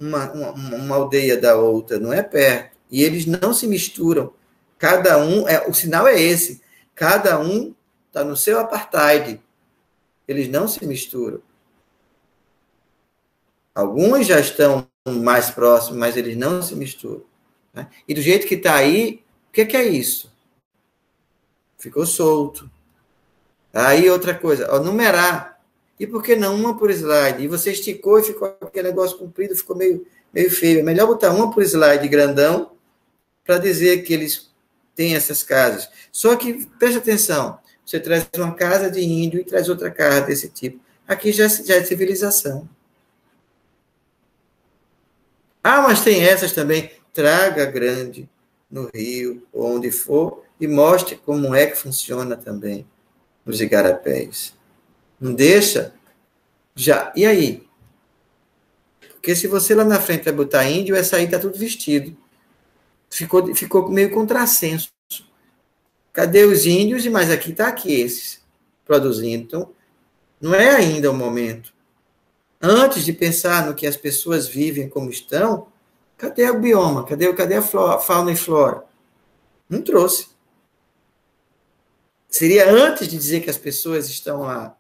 uma aldeia da outra, não é perto. E eles não se misturam. Cada um, o sinal é esse, cada um está no seu apartheid. Eles não se misturam. Alguns já estão mais próximos, mas eles não se misturam. Né? E do jeito que está aí, o que é isso? Ficou solto. Aí outra coisa, numerar. E por que não uma por slide? E você esticou e ficou aquele negócio comprido, ficou meio feio. É melhor botar uma por slide grandão para dizer que eles têm essas casas. Só que, preste atenção, você traz uma casa de índio e traz outra casa desse tipo. Aqui já é civilização. Ah, mas tem essas também. Traga grande no Rio, ou onde for, e mostre como é que funciona também nos igarapés. Não deixa? Já. E aí? Porque se você lá na frente vai botar índio, essa aí tá tudo vestido. Ficou meio contrassenso. Cadê os índios? Mas aqui está aqui esses produzindo. Então, não é ainda o momento. Antes de pensar no que as pessoas vivem como estão, cadê o bioma? Cadê a fauna e flora? Não trouxe. Seria antes de dizer que as pessoas estão lá,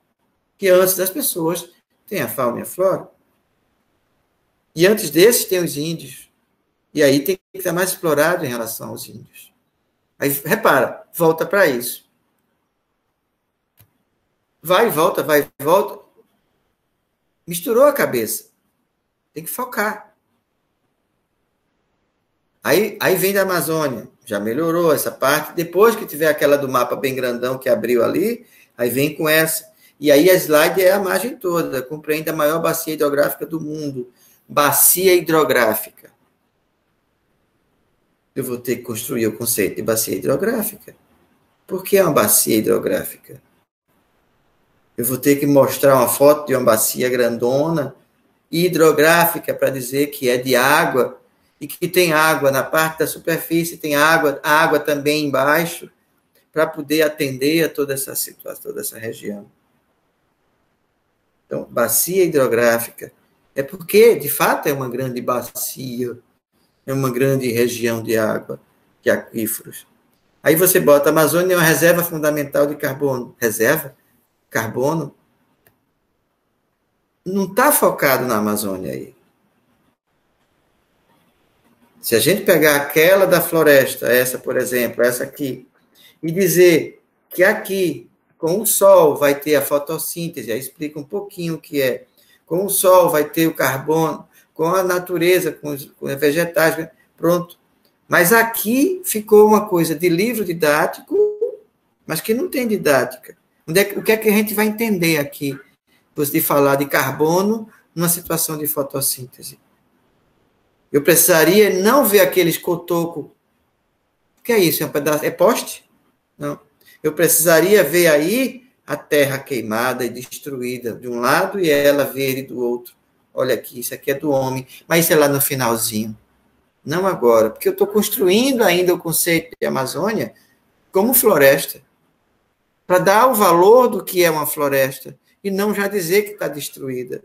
que antes das pessoas tem a fauna e a flora. E antes desses tem os índios. E aí tem que estar mais explorado em relação aos índios. Aí, repara, volta para isso. Vai, volta. Misturou a cabeça. Tem que focar. Aí vem da Amazônia. Já melhorou essa parte. Depois que tiver aquela do mapa bem grandão que abriu ali, aí vem com essa. E aí a slide é a margem toda. Compreende a maior bacia hidrográfica do mundo. Bacia hidrográfica. Eu vou ter que construir o conceito de bacia hidrográfica. Por que é uma bacia hidrográfica? Eu vou ter que mostrar uma foto de uma bacia grandona, hidrográfica, para dizer que é de água, e que tem água na parte da superfície, tem água também embaixo, para poder atender a toda essa situação, toda essa região. Então, bacia hidrográfica é porque, de fato, é uma grande bacia, é uma grande região de água, de aquíferos. Aí você bota a Amazônia é uma reserva fundamental de carbono. Reserva? Carbono? Não está focado na Amazônia aí. Se a gente pegar aquela da floresta, essa, por exemplo, essa aqui, e dizer que aqui, com o sol, vai ter a fotossíntese, aí explica um pouquinho o que é. Com o sol vai ter o carbono, com a natureza, com os vegetais, pronto. Mas aqui ficou uma coisa de livro didático, mas que não tem didática. O que é que a gente vai entender aqui, de falar de carbono numa situação de fotossíntese? Eu precisaria não ver aqueles cotocos. O que é isso? É um pedaço? É poste? Não. Eu precisaria ver aí a terra queimada e destruída de um lado e ela verde do outro. Olha aqui, isso aqui é do homem, mas isso é lá no finalzinho. Não agora, porque eu estou construindo ainda o conceito de Amazônia como floresta. para dar o valor do que é uma floresta e não já dizer que está destruída.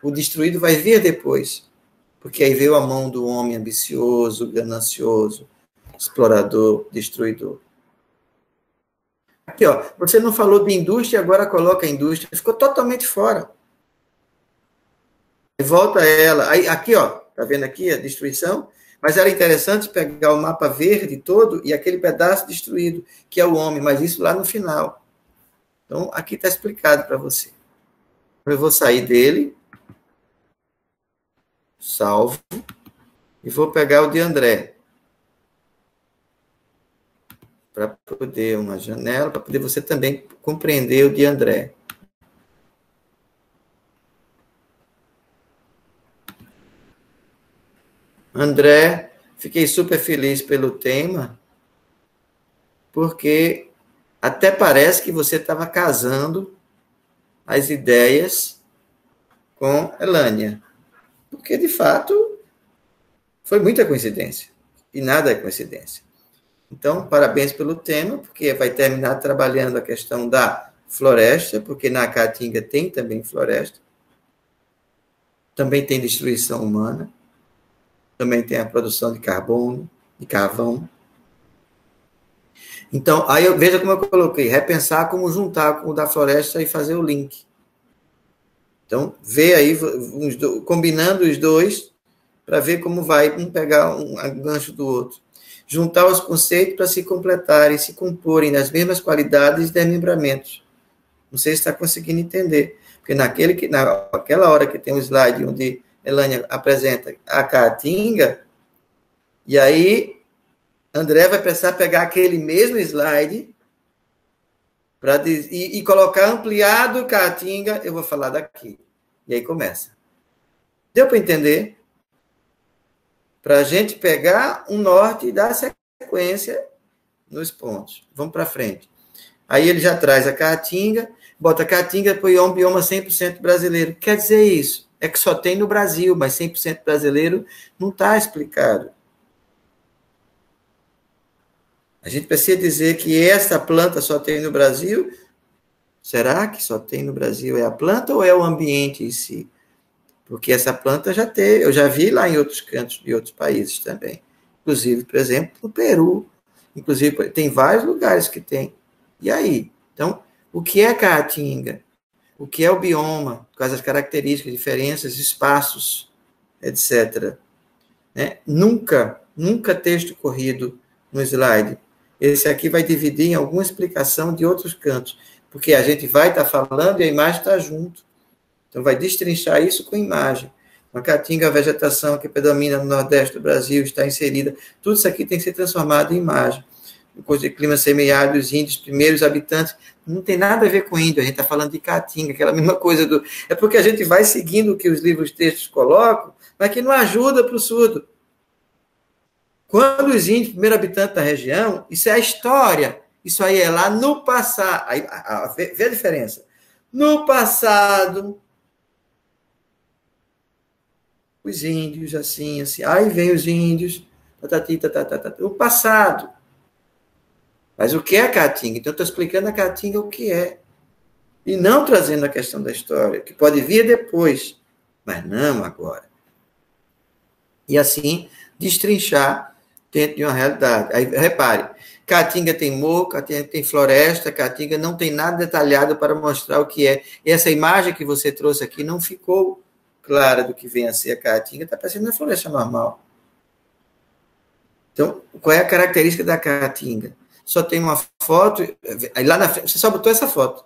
O destruído vai vir depois, porque aí veio a mão do homem ambicioso, ganancioso, explorador, destruidor. Aqui, ó, você não falou de indústria, agora coloca a indústria, ficou totalmente fora. Volta ela, aí, aqui, ó, tá vendo aqui a destruição? Mas era interessante pegar o mapa verde todo e aquele pedaço destruído, que é o homem, mas isso lá no final. Então, aqui está explicado para você. Eu vou sair dele, salvo, e vou pegar o de André. Para poder uma janela, para poder você também compreender o de André. André, fiquei super feliz pelo tema, porque até parece que você estava casando as ideias com Elânia. Porque, de fato, foi muita coincidência. E nada é coincidência. Então, parabéns pelo tema, porque vai terminar trabalhando a questão da floresta, porque na Caatinga tem também floresta. Também tem destruição humana. Também tem a produção de carbono, de carvão. Então, aí veja como eu coloquei, repensar como juntar com o da floresta e fazer o link. Então, vê aí, combinando os dois, para ver como vai um pegar um gancho do outro. Juntar os conceitos para se completarem, se comporem nas mesmas qualidades de desmembramentos. Não sei se está conseguindo entender. Porque naquela hora que tem um slide onde Elânia apresenta a Caatinga, e aí André vai precisar pegar aquele mesmo slide e colocar ampliado Caatinga, eu vou falar daqui. E aí começa. Deu para entender? Para a gente pegar um norte e dar sequência nos pontos. Vamos para frente. Aí ele já traz a Caatinga, bota a Caatinga, põe um bioma 100% brasileiro. Quer dizer isso? É que só tem no Brasil, mas 100% brasileiro não está explicado. A gente precisa dizer que essa planta só tem no Brasil. Será que só tem no Brasil? É a planta ou é o ambiente em si? Porque essa planta eu já vi lá em outros cantos de outros países também. Inclusive, por exemplo, no Peru. Inclusive, tem vários lugares que tem. E aí? Então, o que é Caatinga? O que é o bioma? Quais as características, diferenças, espaços, etc. Né? Nunca texto corrido no slide. Esse aqui vai dividir em alguma explicação de outros cantos, porque a gente vai estar falando e a imagem está junto. Então, vai destrinchar isso com imagem. A Caatinga, a vegetação que predomina no Nordeste do Brasil, está inserida. Tudo isso aqui tem que ser transformado em imagem. Coisa de clima semiárido, os índios, primeiros habitantes, não tem nada a ver com índio, a gente está falando de Caatinga, aquela mesma coisa do... É porque a gente vai seguindo o que os livros textos colocam, mas que não ajuda para o surdo. Quando os índios, primeiro habitante da região, isso é a história, isso aí é lá no passado. Aí, vê a diferença. No passado, os índios, assim, aí vem os índios, o passado. Mas o que é a Caatinga? Então, eu estou explicando a Caatinga o que é. E não trazendo a questão da história, que pode vir depois, mas não agora. E assim, destrinchar dentro de uma realidade. Aí, repare, Caatinga tem morro, Caatinga tem floresta, Caatinga não tem nada detalhado para mostrar o que é. E essa imagem que você trouxe aqui não ficou clara do que vem a ser a Caatinga, está parecendo uma floresta normal. Então, qual é a característica da Caatinga? Só tem uma foto, aí lá na frente, você só botou essa foto.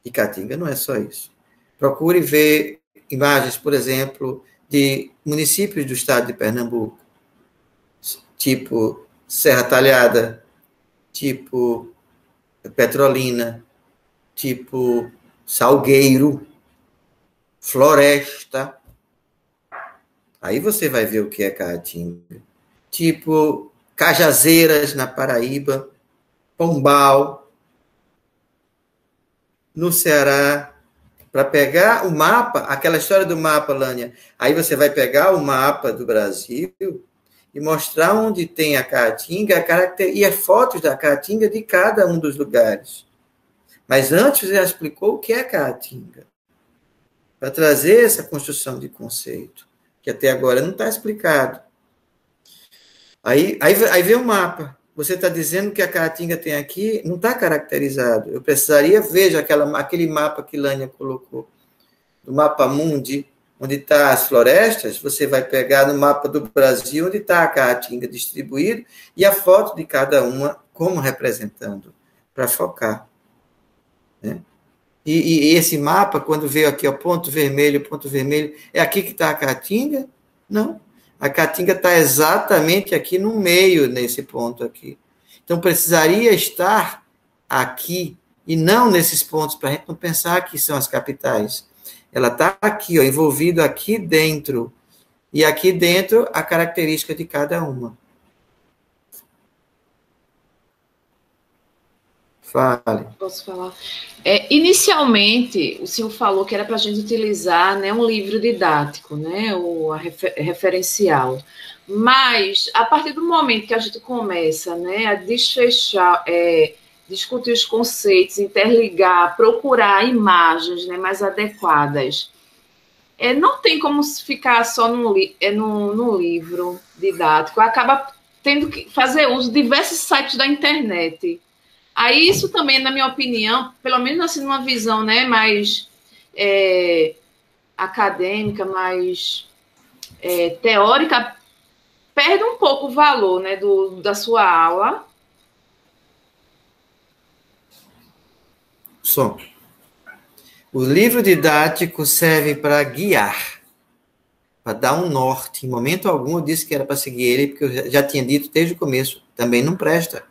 E Caatinga não é só isso. Procure ver imagens, por exemplo, de municípios do estado de Pernambuco, tipo Serra Talhada, tipo Petrolina, tipo Salgueiro, Floresta. Aí você vai ver o que é Caatinga. Tipo Cajazeiras, na Paraíba, Pombal, no Ceará, para pegar o mapa, aquela história do mapa, Lânia, aí você vai pegar o mapa do Brasil e mostrar onde tem a caatinga e as fotos da caatinga de cada um dos lugares. Mas antes já explicou o que é caatinga, para trazer essa construção de conceito, que até agora não está explicado. Aí vem o mapa. Você está dizendo que a caatinga tem aqui, não está caracterizado. Eu precisaria, veja aquele mapa que Lânia colocou, do mapa mundi, onde estão as florestas, você vai pegar no mapa do Brasil, onde está a caatinga distribuída, e a foto de cada uma, como representando, para focar. Né? E esse mapa, quando veio aqui, ó, ponto vermelho, é aqui que está a caatinga? Não. A caatinga está exatamente aqui no meio, nesse ponto aqui. Então, precisaria estar aqui, e não nesses pontos, para a gente não pensar que são as capitais. Ela está aqui, ó, envolvido aqui dentro. E aqui dentro, a característica de cada uma. Fale. Posso falar? Inicialmente, o senhor falou que era para a gente utilizar, né, um livro didático, né, referencial. Mas, a partir do momento que a gente começa, né, a desfechar, discutir os conceitos, interligar, procurar imagens, né, mais adequadas, não tem como ficar só no livro didático. Acaba tendo que fazer uso de diversos sites da internet. Aí isso também, na minha opinião, pelo menos assim, numa visão, né, mais acadêmica, mais teórica, perde um pouco o valor, né, da sua aula. Som. O livro didático serve para guiar, para dar um norte. Em momento algum eu disse que era para seguir ele, porque eu já tinha dito desde o começo, também não presta.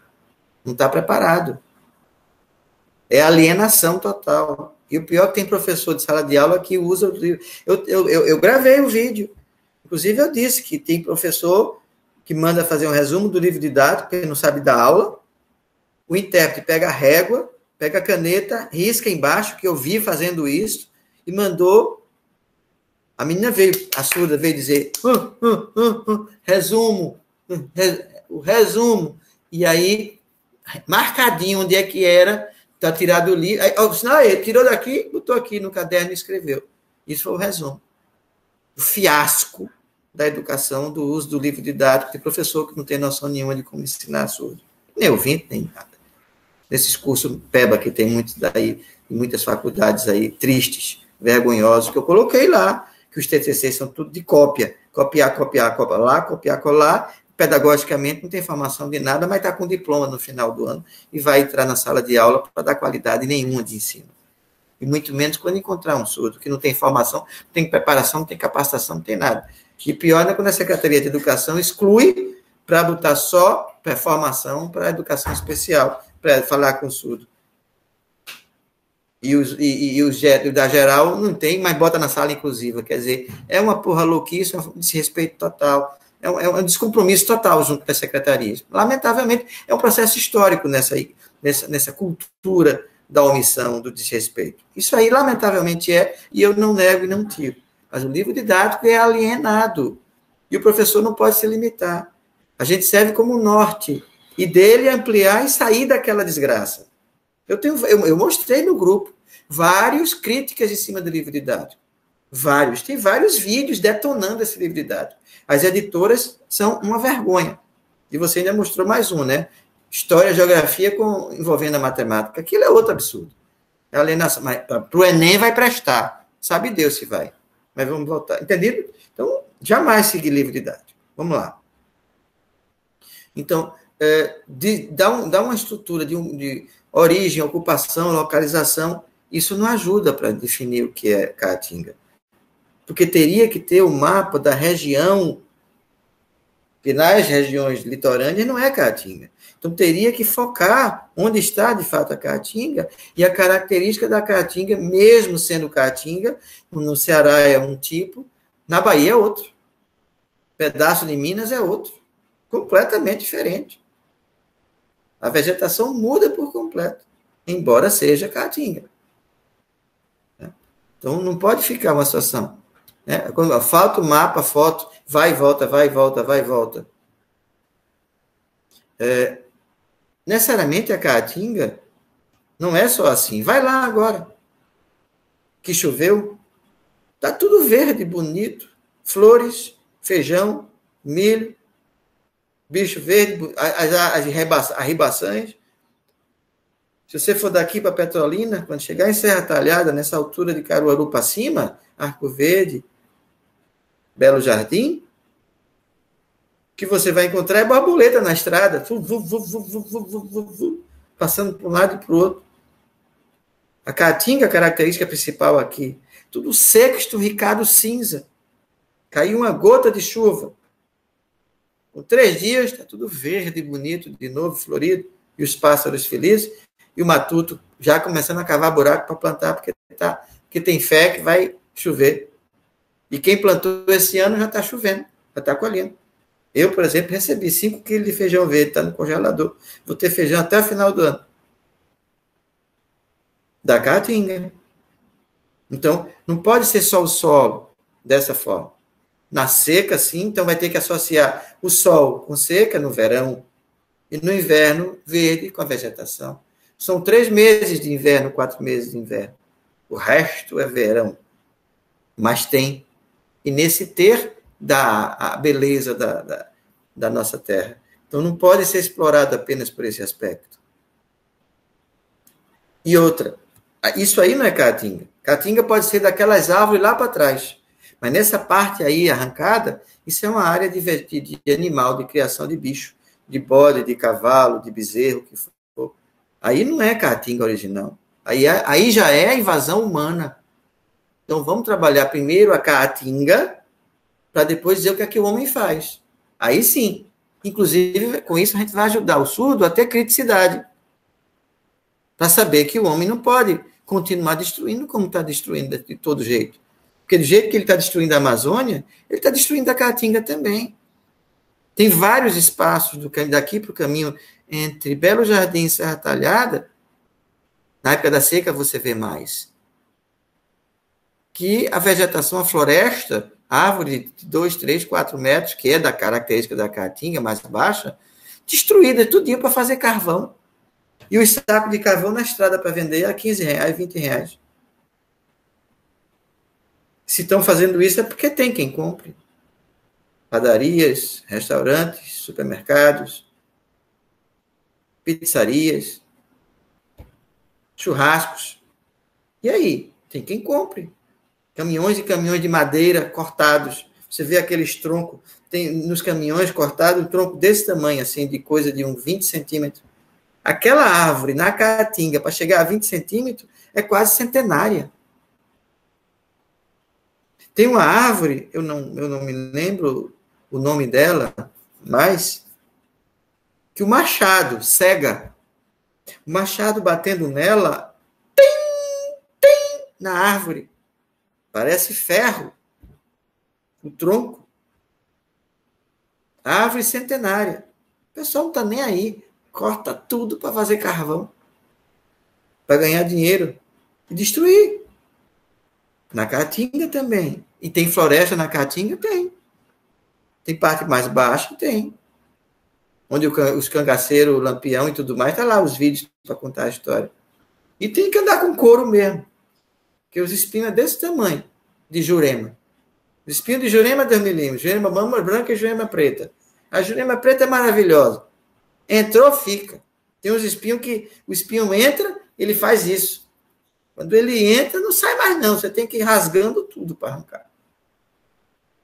Não está preparado. É alienação total. E o pior é que tem professor de sala de aula que usa o livro. Eu gravei o vídeo. Inclusive, eu disse que tem professor que manda fazer um resumo do livro didático, porque não sabe dar aula. O intérprete pega a régua, pega a caneta, risca embaixo, que eu vi fazendo isso, e mandou. A menina veio, a surda veio dizer, resumo, o resumo. E aí, marcadinho onde é que era, está tirado o livro. Ele tirou daqui, botou aqui no caderno e escreveu. Isso foi o resumo. O fiasco da educação, do uso do livro didático de professor que não tem noção nenhuma de como ensinar surdo. Nem ouvinte, nem nada. Nesses cursos PEBA, que tem muitos daí, muitas faculdades aí, tristes, vergonhosos, que eu coloquei lá, que os TCCs são tudo de cópia. Copiar lá, copiar, colar. Pedagogicamente não tem formação de nada, mas está com diploma no final do ano e vai entrar na sala de aula para dar qualidade nenhuma de ensino. E muito menos quando encontrar um surdo, que não tem formação, não tem preparação, não tem capacitação, não tem nada. E pior é quando a Secretaria de Educação exclui para botar só formação para educação especial, para falar com o surdo. E o da geral não tem, mas bota na sala inclusiva. Quer dizer, é uma porra louquice, um desrespeito total. É um descompromisso total junto das secretarias. Lamentavelmente, é um processo histórico nessa cultura da omissão, do desrespeito. Isso aí, lamentavelmente, e eu não nego e não tiro. Mas o livro didático é alienado. E o professor não pode se limitar. A gente serve como norte. E dele ampliar e sair daquela desgraça. Eu mostrei no grupo várias críticas em cima do livro didático. Tem vários vídeos detonando esse livro didático. As editoras são uma vergonha. E você ainda mostrou mais um, né? História, geografia envolvendo a matemática. Aquilo é outro absurdo. É alienação. Mas para o Enem vai prestar. Sabe Deus se vai. Mas vamos voltar. Entendido? Então, jamais seguir livro didático. Vamos lá. Então, dá uma estrutura de origem, ocupação, localização. Isso não ajuda para definir o que é Caatinga. Porque teria que ter o mapa da região, que nas regiões litorâneas não é Caatinga. Então, teria que focar onde está, de fato, a Caatinga, e a característica da Caatinga, mesmo sendo Caatinga, no Ceará é um tipo, na Bahia é outro. Pedaço de Minas é outro. Completamente diferente. A vegetação muda por completo, embora seja Caatinga. Então, não pode ficar uma situação. Quando falta o mapa, foto, vai e volta, vai e volta, vai e volta. necessariamente a caatinga não é só assim. Vai lá agora, que choveu, tá tudo verde, bonito, flores, feijão, milho, bicho verde, as ribações. Se você for daqui para Petrolina, quando chegar em Serra Talhada, nessa altura de Caruaru para cima, Arco Verde, Belo Jardim, o que você vai encontrar é borboleta na estrada, passando para um lado e para o outro. A caatinga, a característica principal aqui, tudo seco, esturricado, cinza. Caiu uma gota de chuva. Com 3 dias, está tudo verde, bonito, de novo, florido, e os pássaros felizes, e o matuto já começando a cavar buraco para plantar, porque tem fé que vai chover. E quem plantou esse ano já está chovendo, já está colhendo. Eu, por exemplo, recebi 5 quilos de feijão verde, está no congelador. Vou ter feijão até o final do ano. Da caatinga. Então, não pode ser só o solo dessa forma. Na seca, sim, então vai ter que associar o sol com seca no verão e no inverno, verde com a vegetação. São 3 meses de inverno, 4 meses de inverno. O resto é verão. Mas tem. E nesse ter dá a beleza da nossa terra. Então não pode ser explorado apenas por esse aspecto. E outra, isso aí não é caatinga. Caatinga pode ser daquelas árvores lá para trás. Mas nessa parte aí arrancada, isso é uma área de animal, de criação de bicho, de bode, de cavalo, de bezerro, o que for. Aí não é caatinga original. Aí já é a invasão humana. Então vamos trabalhar primeiro a caatinga, para depois dizer o que é que o homem faz. Aí sim. Inclusive, com isso a gente vai ajudar o surdo a ter criticidade. Para saber que o homem não pode continuar destruindo como está destruindo de todo jeito. Porque do jeito que ele está destruindo a Amazônia, ele está destruindo a caatinga também. Tem vários espaços daqui para o caminho entre Belo Jardim e Serra Talhada. Na época da seca você vê mais. Que a vegetação, a floresta, árvore de 2, 3, 4 metros, que é da característica da caatinga, mais baixa, destruída, tudinho para fazer carvão. E os sacos de carvão na estrada para vender a R$15, R$20. Se estão fazendo isso é porque tem quem compre. Padarias, restaurantes, supermercados, pizzarias, churrascos. E aí? Tem quem compre. Caminhões e caminhões de madeira cortados. Você vê aqueles troncos, tem nos caminhões cortados um tronco desse tamanho, assim, de coisa de uns 20 centímetros. Aquela árvore na caatinga, para chegar a 20 centímetros, é quase centenária. Tem uma árvore, eu não me lembro o nome dela, mas que o machado cega. O machado batendo nela, na árvore. Parece ferro. O tronco. Árvore centenária. O pessoal não está nem aí. Corta tudo para fazer carvão. Para ganhar dinheiro. E destruir. Na Caatinga também. E tem floresta na Caatinga? Tem. Tem parte mais baixa? Tem. Onde os cangaceiros, o lampião e tudo mais, tá lá os vídeos para contar a história. E tem que andar com couro mesmo. Porque os espinhos é desse tamanho, de Jurema. Os espinhos de Jurema é 2 milímetros. Jurema mama branca e Jurema preta. A Jurema preta é maravilhosa. Entrou, fica. Tem uns espinhos que o espinho entra, ele faz isso. Quando ele entra, não sai mais não. Você tem que ir rasgando tudo para arrancar.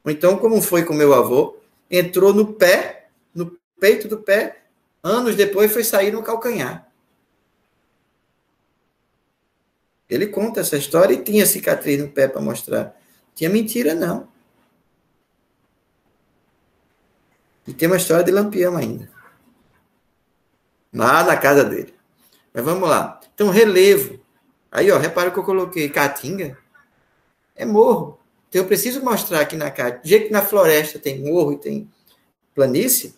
Ou então, como foi com meu avô, entrou no pé, no peito do pé, anos depois foi sair no calcanhar. Ele conta essa história e tinha cicatriz no pé para mostrar. Tinha mentira, não. E tem uma história de Lampião ainda. Lá na casa dele. Mas vamos lá. Então, relevo. Aí, ó, repara que eu coloquei Caatinga. É morro. Então, eu preciso mostrar aqui na Caatinga. Do jeito que na floresta tem morro e tem planície,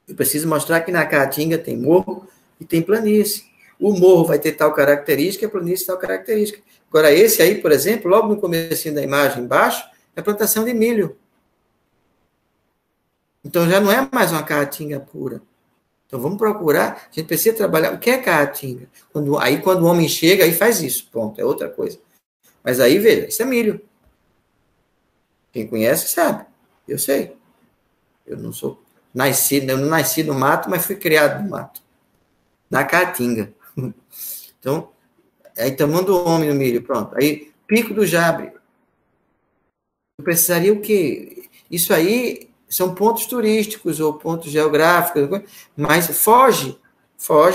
eu preciso mostrar que na Caatinga tem morro e tem planície. O morro vai ter tal característica, a planície tal característica. Agora, esse aí, por exemplo, logo no comecinho da imagem, embaixo, é a plantação de milho. Então, já não é mais uma Caatinga pura. Então, vamos procurar, a gente precisa trabalhar. O que é caatinga? Quando o homem chega, aí faz isso, ponto, é outra coisa. Mas aí, veja, isso é milho. Quem conhece, sabe. Eu sei. Eu não nasci no mato, mas fui criado no mato. Na caatinga. Então, aí tomando o homem no milho, pronto. Aí, pico do Jabre. Eu precisaria o quê? Isso aí são pontos turísticos ou pontos geográficos, mas foge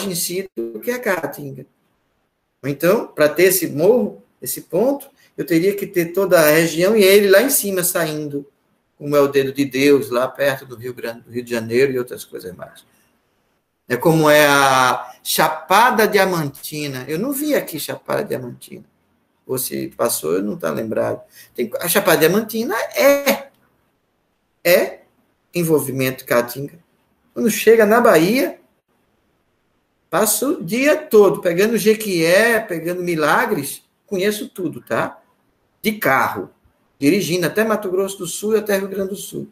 em si do que é Caatinga. Então, para ter esse morro, esse ponto, eu teria que ter toda a região e ele lá em cima saindo, como é o dedo de Deus, lá perto do Rio de Janeiro e outras coisas mais. É como é a Chapada Diamantina. Eu não vi aqui Chapada Diamantina. Ou se passou, eu não estou lembrado. A Chapada Diamantina é envolvimento Caatinga. Quando chega na Bahia, passa o dia todo pegando Jequié, pegando Milagres, conheço tudo, tá? De carro, dirigindo até Mato Grosso do Sul e até Rio Grande do Sul.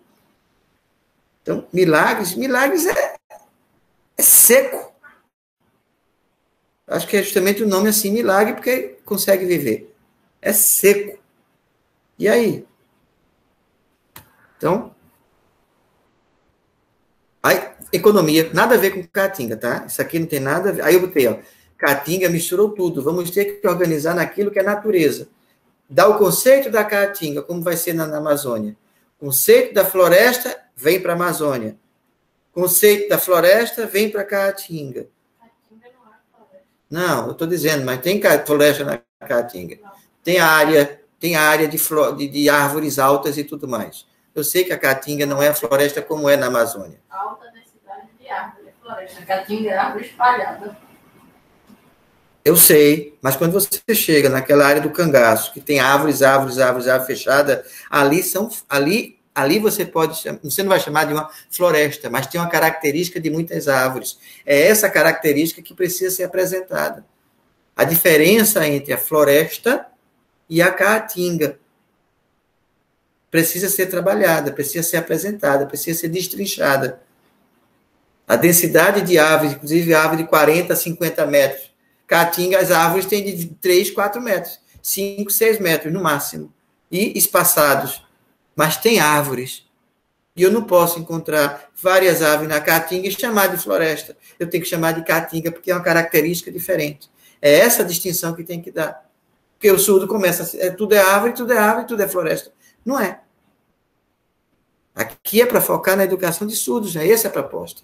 Então, Milagres é seco. Acho que é justamente o nome assim, milagre, porque consegue viver. É seco. E aí? Então, aí, economia, nada a ver com Caatinga, tá? Isso aqui não tem nada a ver. Aí eu botei, ó, Caatinga misturou tudo. Vamos ter que organizar naquilo que é natureza. Dá o conceito da Caatinga, como vai ser na Amazônia. Conceito da floresta, vem para a Amazônia. Conceito da floresta, vem para a Caatinga. Não, eu estou dizendo, mas tem floresta na Caatinga. Tem área de árvores altas e tudo mais. Eu sei que a Caatinga não é a floresta como é na Amazônia. Alta densidade de árvore, floresta. A Caatinga é árvore espalhada. Eu sei, mas quando você chega naquela área do cangaço, que tem árvores fechada, ali você não vai chamar de uma floresta, mas tem uma característica de muitas árvores. É essa característica que precisa ser apresentada. A diferença entre a floresta e a Caatinga precisa ser trabalhada, precisa ser apresentada, precisa ser destrinchada. A densidade de árvores, inclusive árvore de 40, 50 metros. Caatinga, as árvores têm de 3, 4 metros, 5, 6 metros no máximo, e espaçados. Mas tem árvores. E eu não posso encontrar várias árvores na Caatinga e chamar de floresta. Eu tenho que chamar de Caatinga porque é uma característica diferente. É essa distinção que tem que dar. Porque o surdo começa, tudo é árvore, tudo é floresta. Não é. Aqui é para focar na educação de surdos, né? Essa é a proposta.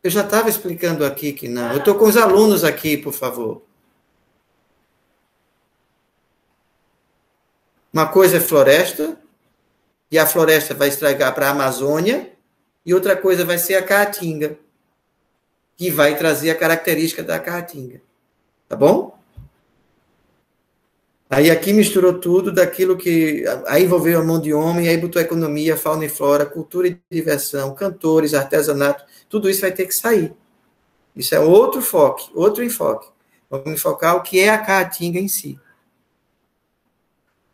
Eu já estava explicando aqui que não. Eu estou com os alunos aqui, por favor. Uma coisa é floresta, e a floresta vai estragar para a Amazônia, e outra coisa vai ser a Caatinga, que vai trazer a característica da Caatinga. Tá bom? Aí aqui misturou tudo daquilo que... Aí envolveu a mão de homem, aí botou economia, fauna e flora, cultura e diversão, cantores, artesanato, tudo isso vai ter que sair. Isso é outro enfoque. Vamos enfocar o que é a Caatinga em si.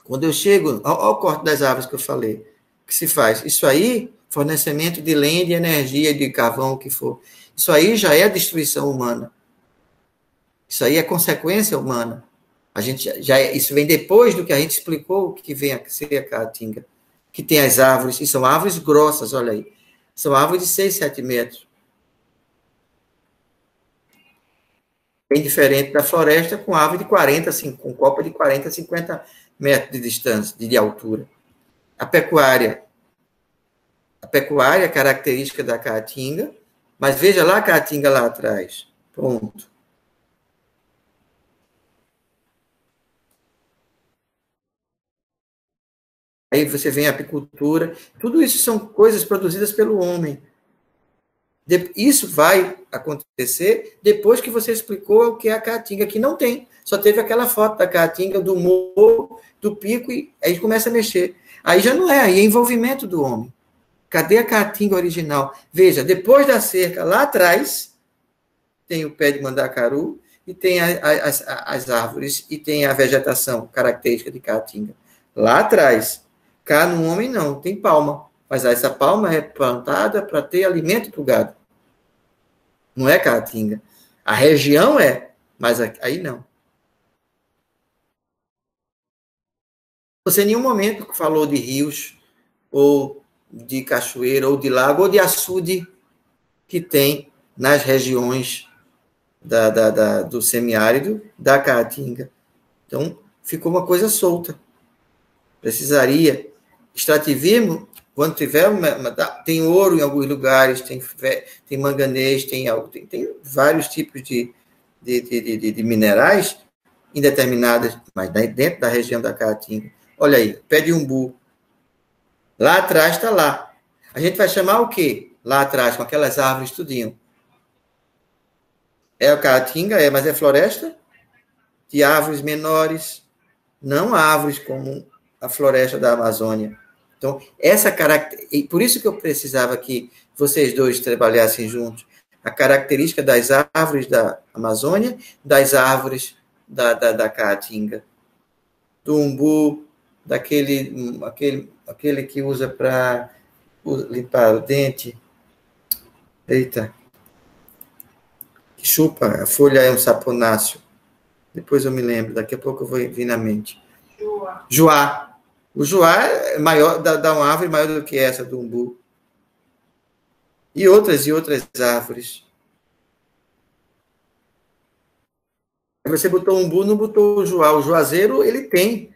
Quando eu chego... Olha o corte das árvores que eu falei. O que se faz? Isso aí, fornecimento de lenha, de energia, de carvão, o que for. Isso aí já é destruição humana. Isso aí é consequência humana. Isso vem depois do que a gente explicou o que vem a ser a Caatinga. Que tem as árvores, e são árvores grossas, olha aí. São árvores de 6, 7 metros. Bem diferente da floresta, com árvore de 40, com copa de 40, 50 metros de distância, de altura. A pecuária é característica da Caatinga, mas veja lá a Caatinga lá atrás. Pronto. Aí você vem a apicultura. Tudo isso são coisas produzidas pelo homem. Isso vai acontecer depois que você explicou o que é a Caatinga, que não tem. Só teve aquela foto da Caatinga, do morro, do pico, e aí começa a mexer. Aí já não é, aí é envolvimento do homem. Cadê a Caatinga original? Veja, depois da cerca, lá atrás, tem o pé de mandacaru, e tem as árvores, e tem a vegetação característica de Caatinga. Lá atrás. Cá no homem não, tem palma. Mas essa palma é plantada para ter alimento para o gado. Não é caatinga. A região é, mas aí não. Você em nenhum momento falou de rios, ou de cachoeira, ou de lago, ou de açude que tem nas regiões do semiárido da Caatinga. Então, ficou uma coisa solta. Precisaria. Extrativismo, quando tiver, tem ouro em alguns lugares, tem manganês, tem vários tipos de minerais em determinadas, mas dentro da região da Caatinga. Olha aí, pé de umbu. Lá atrás está lá. A gente vai chamar o quê? Lá atrás, com aquelas árvores tudinho. É o Caatinga, mas é floresta de árvores menores, não árvores como a floresta da Amazônia. Então, essa característica, e por isso que eu precisava que vocês dois trabalhassem juntos, a característica das árvores da Amazônia, das árvores da Caatinga, do umbu, aquele que usa para limpar o dente. Eita. Que chupa, a folha é um saponáceo. Depois eu me lembro, daqui a pouco eu vou vir na mente. Joá. O joá é maior, dá uma árvore maior do que essa do umbu. E outras árvores. Você botou o umbu, não botou o joá. O juazeiro, ele tem.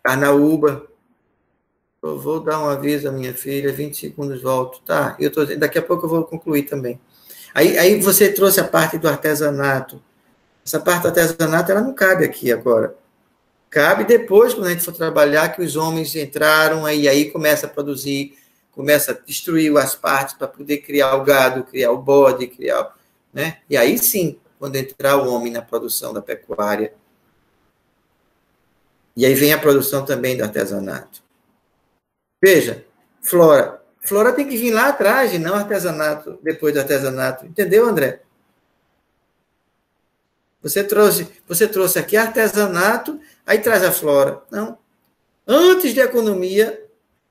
Carnaúba. Eu vou dar um aviso à minha filha, 20 segundos volto. Tá, daqui a pouco eu vou concluir também. Aí você trouxe a parte do artesanato. Essa parte do artesanato, ela não cabe aqui agora. Cabe depois, quando a gente for trabalhar, que os homens entraram, aí começa a produzir, começa a destruir as partes para poder criar o gado, criar o bode, criar... Né? E aí sim, quando entrar o homem na produção da pecuária. E aí vem a produção também do artesanato. Veja, flora. Flora tem que vir lá atrás, e não artesanato, depois do artesanato. Entendeu, André? Você trouxe aqui artesanato, aí traz a flora. Não. Antes de economia,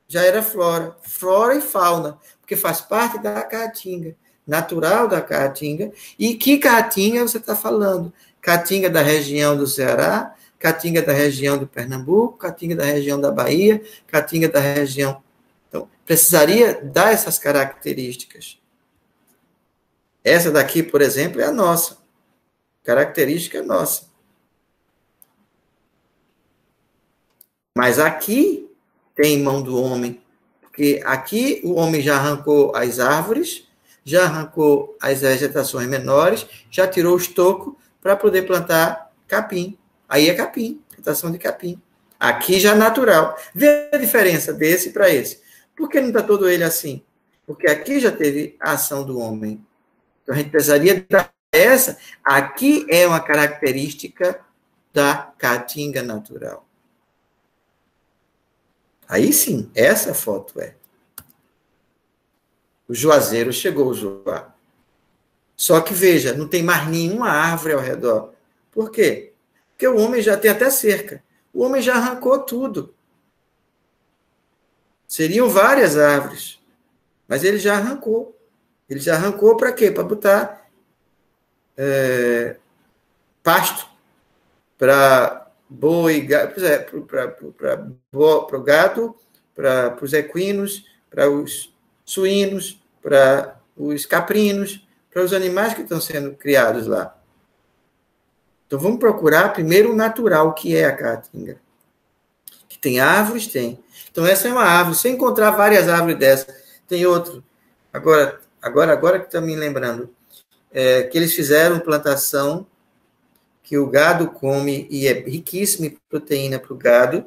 já era flora. Flora e fauna, porque faz parte da Caatinga, natural da Caatinga. E que Caatinga você está falando? Caatinga da região do Ceará, Caatinga da região do Pernambuco, Caatinga da região da Bahia, Caatinga da região... Então, precisaria dar essas características. Essa daqui, por exemplo, é a nossa. Característica nossa. Mas aqui tem mão do homem, porque aqui o homem já arrancou as árvores, já arrancou as vegetações menores, já tirou o estoco para poder plantar capim. Aí é capim, plantação de capim. Aqui já é natural. Vê a diferença desse para esse. Por que não está todo ele assim? Porque aqui já teve a ação do homem. Então, a gente precisaria dar essa. Aqui é uma característica da Caatinga natural. Aí sim, essa foto é. O juazeiro chegou, o joá. Só que, veja, não tem mais nenhuma árvore ao redor. Por quê? Porque o homem já tem até cerca. O homem já arrancou tudo. Seriam várias árvores, mas ele já arrancou. Ele já arrancou para quê? Para botar pasto para boi, para o gado, para os equinos, para os suínos, para os caprinos, para os animais que estão sendo criados lá. Então, vamos procurar primeiro o natural, que é a Caatinga. Que tem árvores? Tem. Então, essa é uma árvore. Se encontrar várias árvores dessas, tem outro. Agora que está me lembrando, que eles fizeram plantação que o gado come e é riquíssimo em proteína para o gado.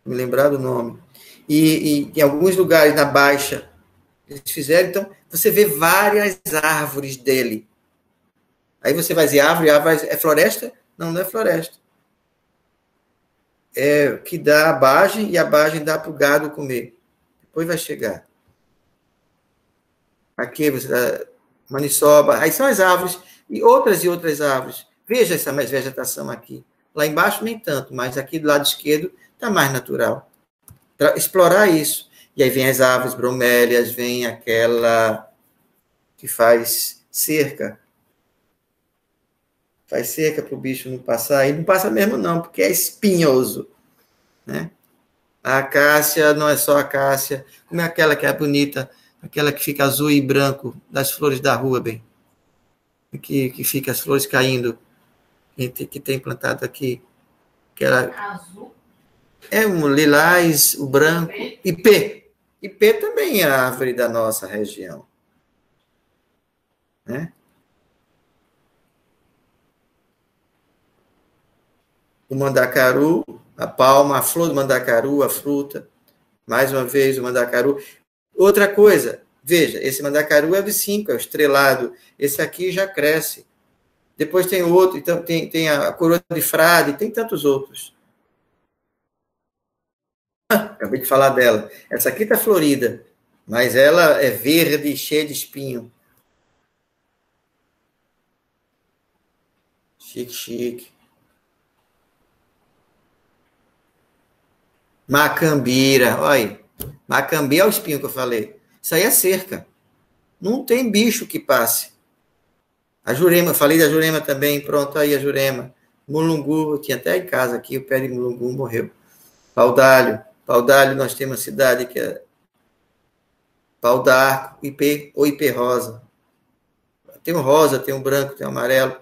Me lembrar do nome. E em alguns lugares na Baixa, eles fizeram. Então, você vê várias árvores dele. Aí você vai dizer, árvore é floresta? Não, não é floresta. É que dá a bagem e a bagem dá para o gado comer. Depois vai chegar. Aqui você dá maniçoba. Aí são as árvores e outras árvores. Veja essa vegetação aqui. Lá embaixo nem tanto, mas aqui do lado esquerdo está mais natural. explorar isso. E aí vem as árvores bromélias, vem aquela que faz cerca. Faz cerca para o bicho não passar. E não passa mesmo não, porque é espinhoso. Né? A acácia não é só acácia, como é aquela que é bonita, aquela que fica azul e branco, das flores da rua, bem. Que fica as flores caindo, que tem plantado aqui. Que ela... Azul. É um lilás, o branco. Ipê. Ipê também é a árvore da nossa região. Né? O mandacaru, a palma, a flor do mandacaru, a fruta. Mais uma vez, o mandacaru. Outra coisa, veja, esse mandacaru é de 5, é o estrelado. Esse aqui já cresce. Depois tem outro, então tem a coroa de frade, tem tantos outros. Acabei de falar dela. Essa aqui está florida, mas ela é verde e cheia de espinho. Chique, chique. Macambira, olha. Macambira é o espinho que eu falei. Isso aí é cerca. Não tem bicho que passe. A jurema, falei da jurema também. Pronto, aí a jurema. Mulungu, eu tinha até em casa aqui, o pé de mulungu morreu. Pau-d'alho. Pau-d'alho, nós temos uma cidade que é Pau d'Arco, IP ou IP rosa. Tem um rosa, tem um branco, tem um amarelo.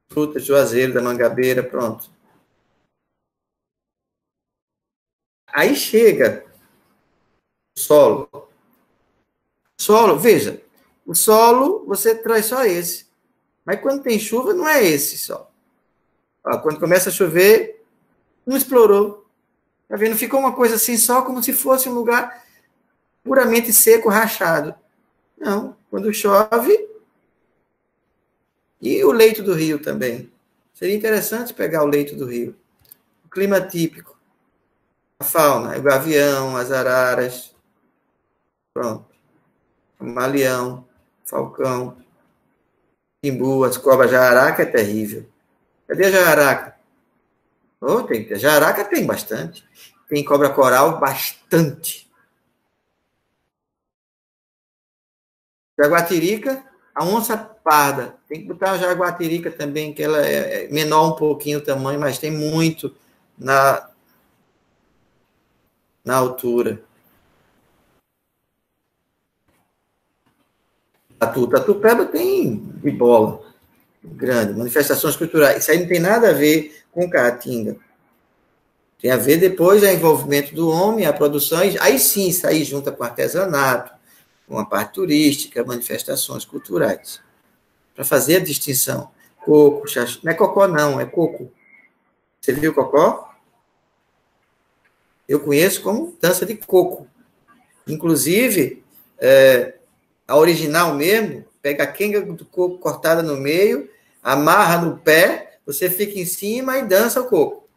Frutas, juazeiro, da mangabeira, pronto. Aí chega o solo. Solo, veja, o solo você traz só esse. Mas quando tem chuva, não é esse só. Quando começa a chover, não explorou. Tá vendo? Ficou uma coisa assim, só como se fosse um lugar puramente seco, rachado. Não, quando chove, e o leito do rio também. Seria interessante pegar o leito do rio. O clima típico. A fauna, o gavião, as araras. Pronto. O malião, falcão, timbu, as cobras, jararaca é terrível. Cadê a jararaca? Oh, jararaca tem bastante. Tem cobra coral, bastante. Jaguatirica, a onça parda. Tem que botar a jaguatirica também, que ela é menor um pouquinho o tamanho, mas tem muito na altura. Tatu-peba tem de bola grande, manifestações culturais. Isso aí não tem nada a ver com Caatinga. Tem a ver depois o envolvimento do homem, a produção, aí sim, isso aí junta com artesanato, com a parte turística, manifestações culturais. Para fazer a distinção. Coco, chachu, não é cocó não, é coco. Você viu o cocó? Eu conheço como dança de coco. Inclusive, a original mesmo, pega a quenga do coco cortada no meio, amarra no pé, você fica em cima e dança o coco.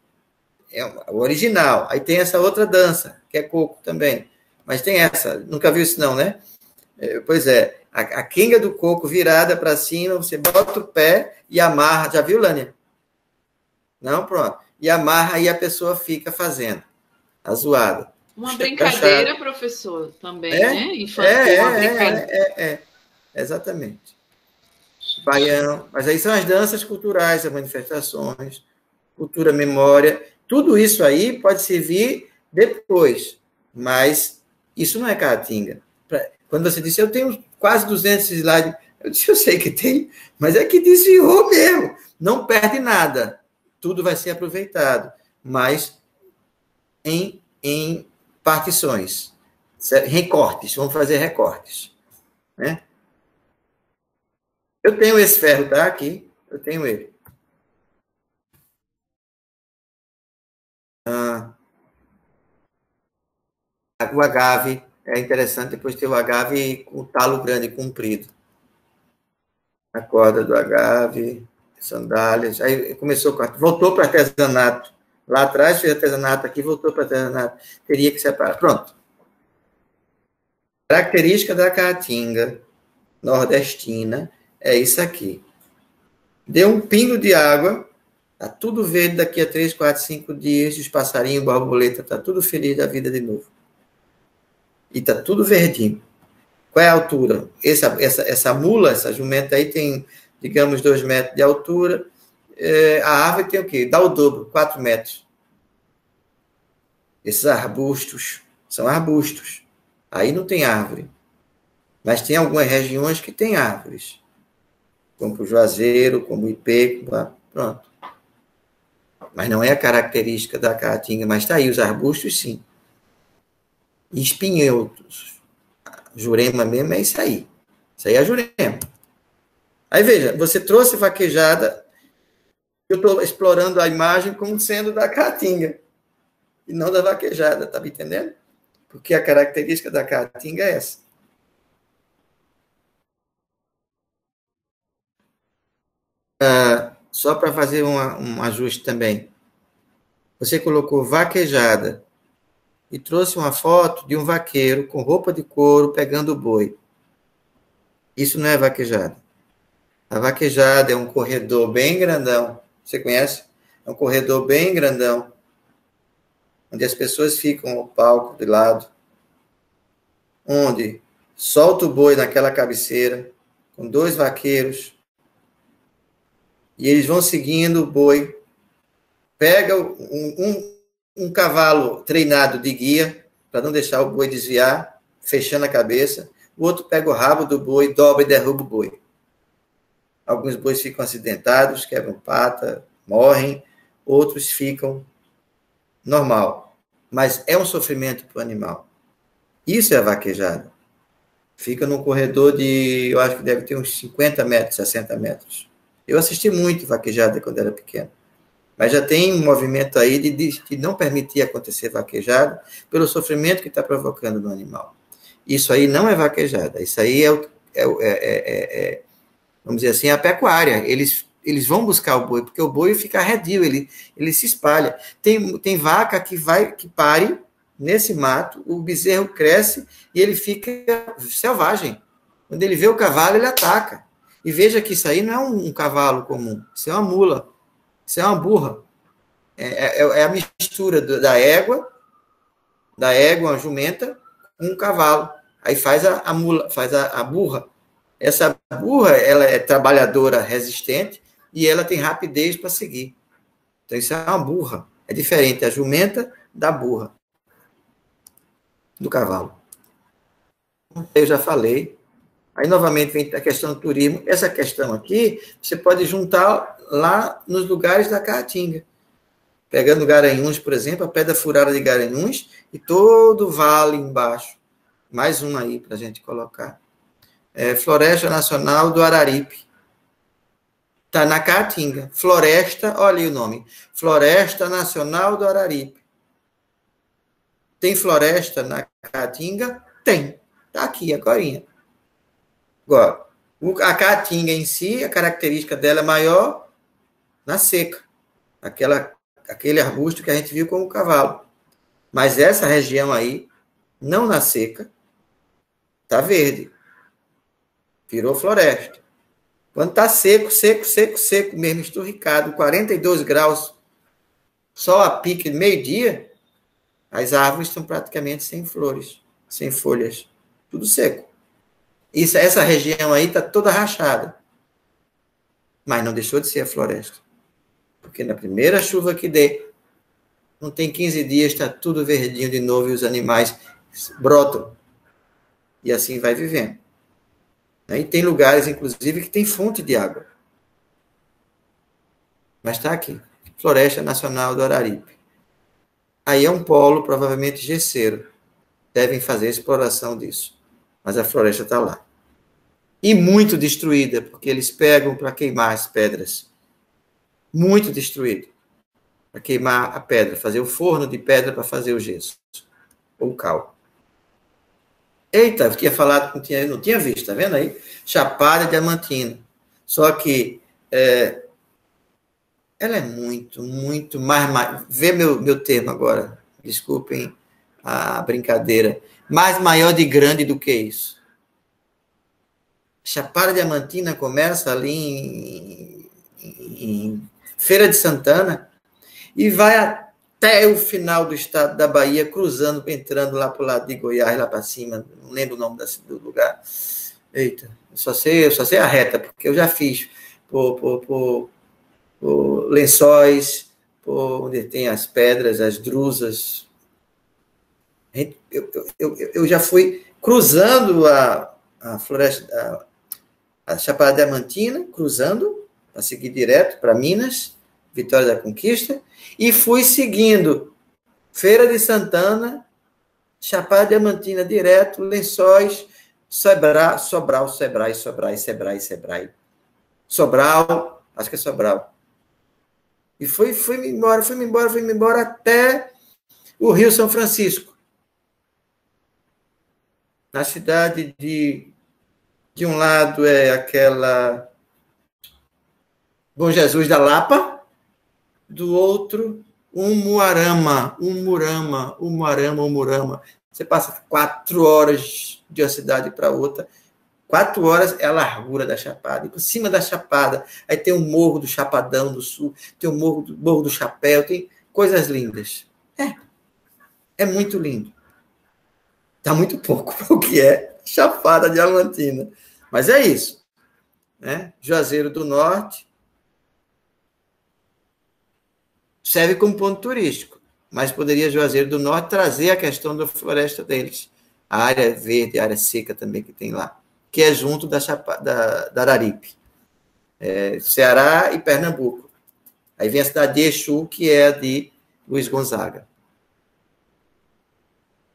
É o original. Aí tem essa outra dança, que é coco também. Mas tem essa, nunca viu isso não, né? Pois é, a quenga do coco virada para cima, você bota o pé e amarra. Já viu, Lânia? Não? Pronto. E amarra e a pessoa fica fazendo a zoada. Uma brincadeira, professor, também, né? Infantil, uma brincadeira. Exatamente. Baião. Mas aí são as danças culturais, as manifestações, cultura, memória. Tudo isso aí pode servir depois, mas isso não é Caatinga. Quando você disse, eu tenho quase 200 slides, eu disse, eu sei que tem, mas é que desviou mesmo. Não perde nada. Tudo vai ser aproveitado, mas em partições, recortes, vamos fazer recortes, né? Eu tenho esse ferro, tá? Aqui, eu tenho ele. O agave é interessante, depois ter o agave com o talo grande, comprido. A corda do agave, sandálias, aí voltou para artesanato. Lá atrás fez artesanato, aqui voltou para artesanato. Teria que separar. Pronto. Característica da Caatinga nordestina é isso aqui. Deu um pingo de água, Está tudo verde daqui a 3, 4, 5 dias, os passarinhos, borboleta, está tudo feliz da vida de novo. E está tudo verdinho. Qual é a altura? Essa mula, essa jumenta aí tem, digamos, 2 metros de altura. A árvore tem o quê? Dá o dobro, 4 metros. Esses arbustos são arbustos. Aí não tem árvore. Mas tem algumas regiões que tem árvores. Como o juazeiro, como o ipê, pronto. Mas não é a característica da caatinga, mas está aí, os arbustos sim. E espinhotos. Jurema mesmo é isso aí. Isso aí é a jurema. Aí veja, você trouxe vaquejada, eu estou explorando a imagem como sendo da caatinga, e não da vaquejada, tá me entendendo? Porque a característica da caatinga é essa. Só para fazer um ajuste também. Você colocou vaquejada e trouxe uma foto de um vaqueiro com roupa de couro pegando o boi. Isso não é vaquejada. A vaquejada é um corredor bem grandão. Você conhece? É um corredor bem grandão, onde as pessoas ficam ao palco de lado, onde solta o boi naquela cabeceira, com 2 vaqueiros, e eles vão seguindo o boi, pega um cavalo treinado de guia, para não deixar o boi desviar, fechando a cabeça, o outro pega o rabo do boi, dobra e derruba o boi. Alguns bois ficam acidentados, quebram pata, morrem, outros ficam normal. Mas é um sofrimento para o animal. Isso é a vaquejada. Fica num corredor de, eu acho que deve ter uns 50 metros, 60 metros. Eu assisti muito vaquejada quando era pequeno. Mas já tem um movimento aí de não permitir acontecer vaquejada pelo sofrimento que está provocando no animal. Isso aí não é vaquejada. Isso aí vamos dizer assim, a pecuária. Eles vão buscar o boi, porque o boi fica arredio, ele se espalha. Tem vaca que pare nesse mato, o bezerro cresce e ele fica selvagem. Quando ele vê o cavalo, ele ataca. E veja que isso aí não é um cavalo comum, isso é uma mula, isso é uma burra. É a mistura da égua, uma jumenta, com um cavalo. Aí faz a mula, faz a burra. Essa burra, ela é trabalhadora, resistente, e ela tem rapidez para seguir. Então, isso é uma burra. É diferente a jumenta da burra, do cavalo. Eu já falei. Aí, novamente, vem a questão do turismo. Essa questão aqui, você pode juntar lá nos lugares da Caatinga. Pegando Garanhuns, por exemplo, a Pedra Furada de Garanhuns e todo o vale embaixo. Mais uma aí para a gente colocar. Floresta Nacional do Araripe. Está na Caatinga. Floresta, olha aí o nome. Floresta Nacional do Araripe. Tem floresta na Caatinga? Tem. Está aqui, agorinha. Agora, a Caatinga em si, a característica dela é maior na seca. Aquele arbusto que a gente viu como cavalo. Mas essa região aí, não na seca, está verde. Virou floresta. Quando está seco mesmo, esturricado, 42 graus, sol a pique, meio-dia, as árvores estão praticamente sem flores, sem folhas, tudo seco. Essa região aí está toda rachada. Mas não deixou de ser a floresta. Porque na primeira chuva que der, não tem 15 dias, está tudo verdinho de novo e os animais brotam. E assim vai vivendo. E tem lugares, inclusive, que tem fonte de água. Mas está aqui. Floresta Nacional do Araripe. Aí é um polo, provavelmente gesseiro. Devem fazer exploração disso. Mas a floresta está lá. E muito destruída, porque eles pegam para queimar as pedras. Muito destruído. Para queimar a pedra, fazer o forno de pedra para fazer o gesso. Ou cal. Eita, eu tinha falado, não tinha visto, tá vendo aí? Chapada Diamantina. Só que ela é muito mais... Vê meu termo agora. Desculpem a brincadeira. Mais maior de grande do que isso. Chapada Diamantina começa ali em Feira de Santana, e vai até o final do estado da Bahia, cruzando, entrando lá para o lado de Goiás, lá para cima, não lembro o nome do lugar. Eita, eu só sei a reta, porque eu já fiz por Lençóis, por onde tem as pedras, as drusas. Eu já fui cruzando a floresta, a Chapada Diamantina, cruzando, para seguir direto para Minas, Vitória da Conquista, e fui seguindo Feira de Santana, Chapada Diamantina direto, Lençóis, Sobral, Sebrae. Sobral, acho que é Sobral. E fui-me embora até o Rio São Francisco. Na cidade de um lado é aquela Bom Jesus da Lapa, do outro Umuarama. Você passa 4 horas de uma cidade para outra. 4 horas é a largura da Chapada. E por cima da Chapada, aí tem o Morro do Chapadão do Sul, tem o Morro do Chapéu, tem coisas lindas. É muito lindo. Está muito pouco para o que é Chapada Diamantina. Mas é isso. Né? Juazeiro do Norte serve como ponto turístico, mas poderia Juazeiro do Norte trazer a questão da floresta deles. A área verde, a área seca também que tem lá, que é junto da Araripe. Ceará e Pernambuco. Aí vem a cidade de Exu, que é a de Luiz Gonzaga.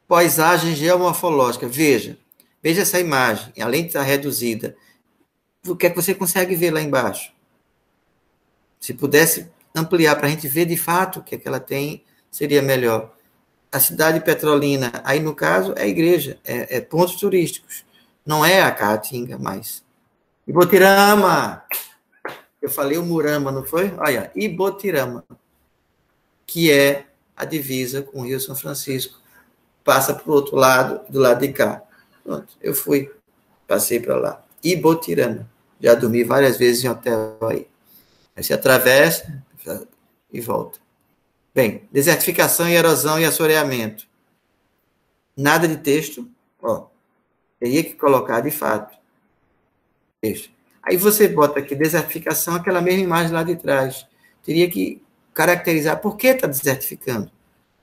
Paisagem geomorfológica. Veja essa imagem, além de estar reduzida, o que é que você consegue ver lá embaixo? Se pudesse ampliar para a gente ver de fato o que é que ela tem, seria melhor. A cidade petrolina, aí no caso, é igreja, é pontos turísticos. Não é a Caatinga mais. Ibotirama! Eu falei o Murama, não foi? Olha, Ibotirama, que é a divisa com o Rio São Francisco. Passa para o outro lado, do lado de cá. Pronto, eu passei para lá. Ibotirama. Já dormi várias vezes em hotel aí. Aí você atravessa e volta. Bem, desertificação e erosão e assoreamento. Nada de texto. Teria que colocar de fato. Texto. Aí você bota aqui desertificação, aquela mesma imagem lá de trás. Teria que caracterizar por que está desertificando.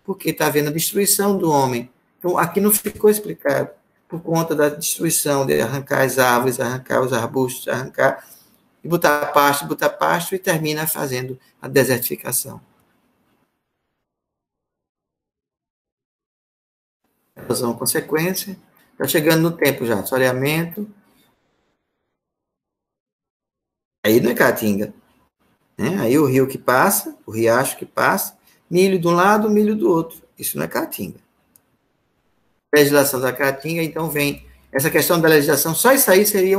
Porque está havendo a destruição do homem. Então, aqui não ficou explicado. Por conta da destruição, de arrancar as árvores, arrancar os arbustos, arrancar e botar pasto e termina fazendo a desertificação. Erosão consequência. Está chegando no tempo já. Assoreamento. Aí não é Caatinga. Né? Aí o rio que passa, o riacho que passa, milho de um lado, milho do outro. Isso não é Caatinga. Legislação da Caatinga, então vem essa questão da legislação, só isso aí seria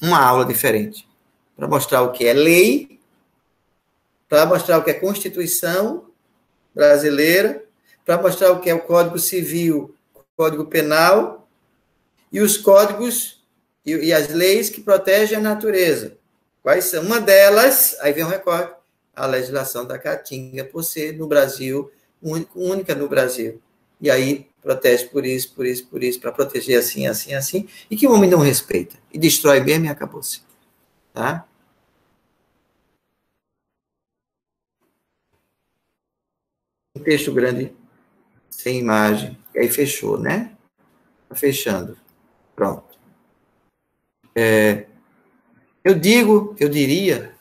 uma aula diferente, para mostrar o que é lei, para mostrar o que é Constituição brasileira, para mostrar o que é o Código Civil, o Código Penal, e os códigos e as leis que protegem a natureza. Quais são? Uma delas, aí vem um recorte, a legislação da Caatinga, por ser no Brasil, única no Brasil. E aí protege por isso, para proteger assim, e que o homem não respeita. E destrói mesmo e acabou-se. Tá? Um texto grande, sem imagem. E aí fechou, né? Está fechando. Pronto. Eu diria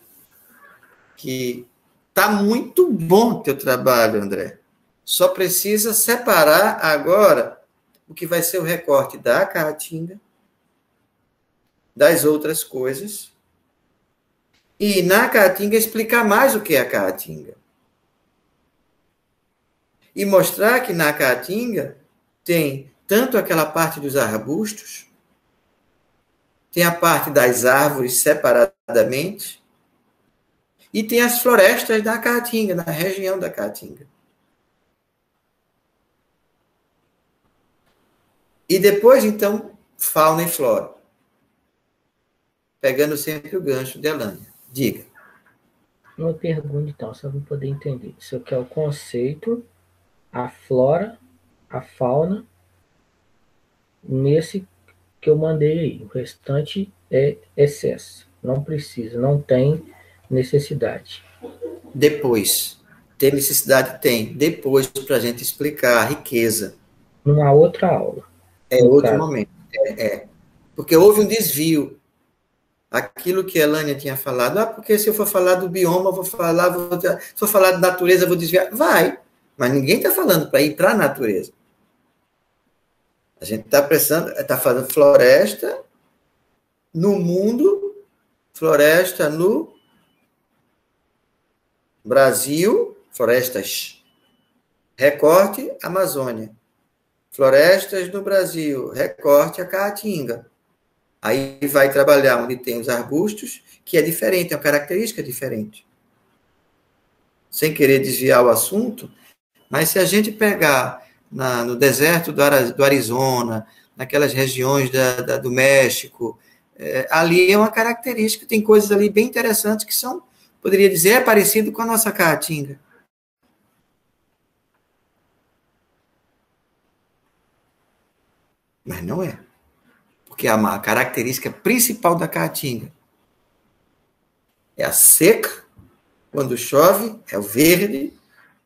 que está muito bom o teu trabalho, André. Só precisa separar agora o que vai ser o recorte da Caatinga, das outras coisas, e na Caatinga explicar mais o que é a Caatinga. E mostrar que na Caatinga tem tanto aquela parte dos arbustos, tem a parte das árvores separadamente, e tem as florestas da Caatinga, na região da Caatinga. E depois, então, fauna e flora. Pegando sempre o gancho de Elânia. Diga. uma pergunta, então, só para poder entender. Isso aqui é o conceito, a flora, a fauna, nesse que eu mandei aí. O restante é excesso. Não precisa, não tem necessidade. Depois. Ter necessidade? Tem. Depois, para a gente explicar a riqueza. Numa outra aula. É outro momento. Porque houve um desvio. Aquilo que a Elânia tinha falado, porque se eu for falar do bioma, se for falar de natureza, eu vou desviar. Vai. Mas ninguém está falando para ir para a natureza. A gente está fazendo floresta no mundo, floresta no Brasil, florestas, recorte Amazônia. Florestas no Brasil, recorte a Caatinga. Aí vai trabalhar onde tem os arbustos, que é diferente, é uma característica diferente. Sem querer desviar o assunto, mas se a gente pegar no deserto do Arizona, naquelas regiões do México, ali é uma característica, tem coisas ali bem interessantes que são, poderia dizer, é parecido com a nossa Caatinga. Mas não é. Porque a característica principal da Caatinga é a seca, quando chove é o verde,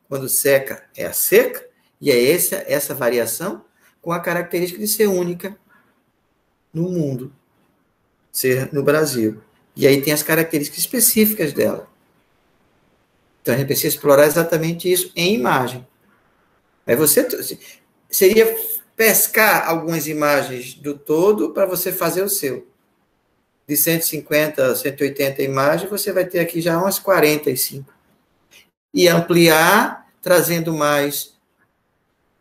quando seca é a seca, e é essa variação com a característica de ser única no mundo, ser no Brasil. E aí tem as características específicas dela. Então a gente precisa explorar exatamente isso em imagem. Aí seria pescar algumas imagens do todo para você fazer o seu. De 150, 180 imagens, você vai ter aqui já umas 45. E ampliar, trazendo mais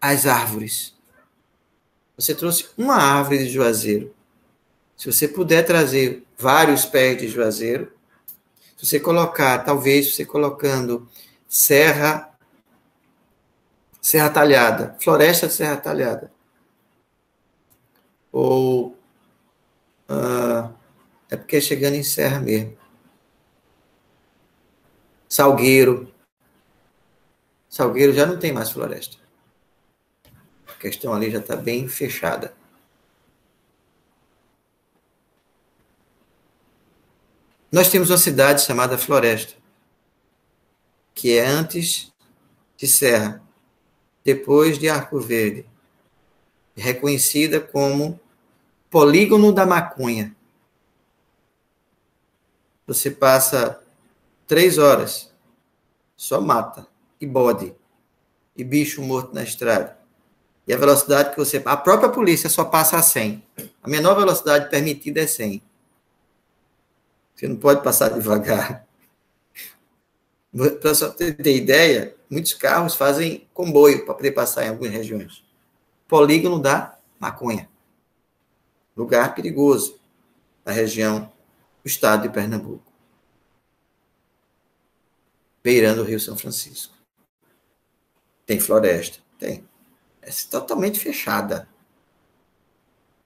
as árvores. Você trouxe uma árvore de juazeiro. Se você puder trazer vários pés de juazeiro, se você colocar, talvez você colocando serra talhada, floresta de serra talhada, ou é porque é chegando em serra mesmo. Salgueiro já não tem mais floresta. A questão ali já está bem fechada. Nós temos uma cidade chamada Floresta, que é antes de Serra, depois de Arco Verde, reconhecida como Polígono da Maconha. Você passa 3 horas, só mata, e bode, e bicho morto na estrada. E a velocidade que você... A própria polícia só passa a 100. A menor velocidade permitida é 100. Você não pode passar devagar. Para só ter ideia, muitos carros fazem comboio para poder passar em algumas regiões. Polígono da Maconha. Lugar perigoso na região do estado de Pernambuco. Beirando o Rio São Francisco. Tem floresta? Tem. É totalmente fechada.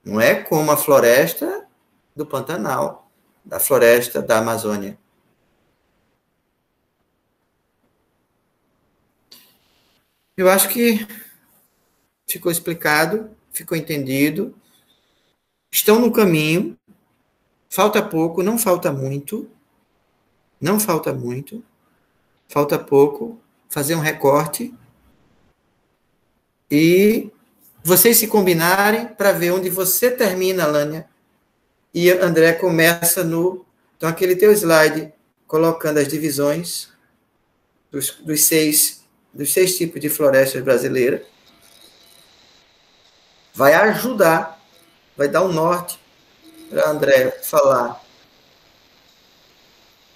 Não é como a floresta do Pantanal, da floresta da Amazônia. Eu acho que ficou explicado, ficou entendido. Estão no caminho. Falta pouco, não falta muito. Não falta muito. Falta pouco. Fazer um recorte. E vocês se combinarem para ver onde você termina, Lânia, e André começa no... Então, aquele teu slide, colocando as divisões dos seis tipos de florestas brasileiras, vai ajudar, vai dar um norte para André falar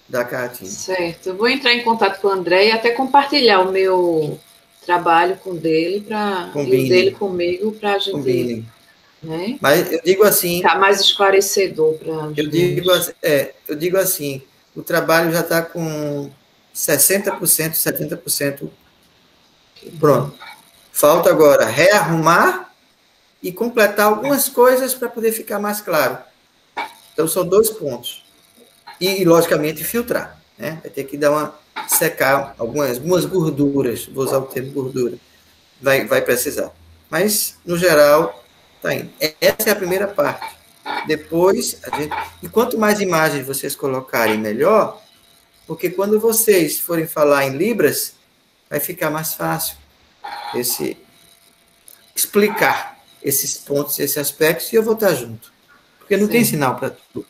da Caatinga. Certo. Eu vou entrar em contato com o André e até compartilhar o meu trabalho com dele e o dele comigo para a gente... Combinem. Né? Mas eu digo assim... Ficar mais esclarecedor para a gente. Eu digo assim, o trabalho já está com 60%, 70% pronto. Falta agora rearrumar e completar algumas coisas para poder ficar mais claro. Então, são 2 pontos. E logicamente, filtrar. Né? Vai ter que dar secar algumas gorduras, vou usar o termo gordura, vai precisar. Mas, no geral, tá indo. Essa é a primeira parte. Depois, e quanto mais imagens vocês colocarem, melhor, porque quando vocês forem falar em libras, vai ficar mais fácil explicar esses pontos, esses aspectos, e eu vou estar junto. Porque não tem sinal para tudo.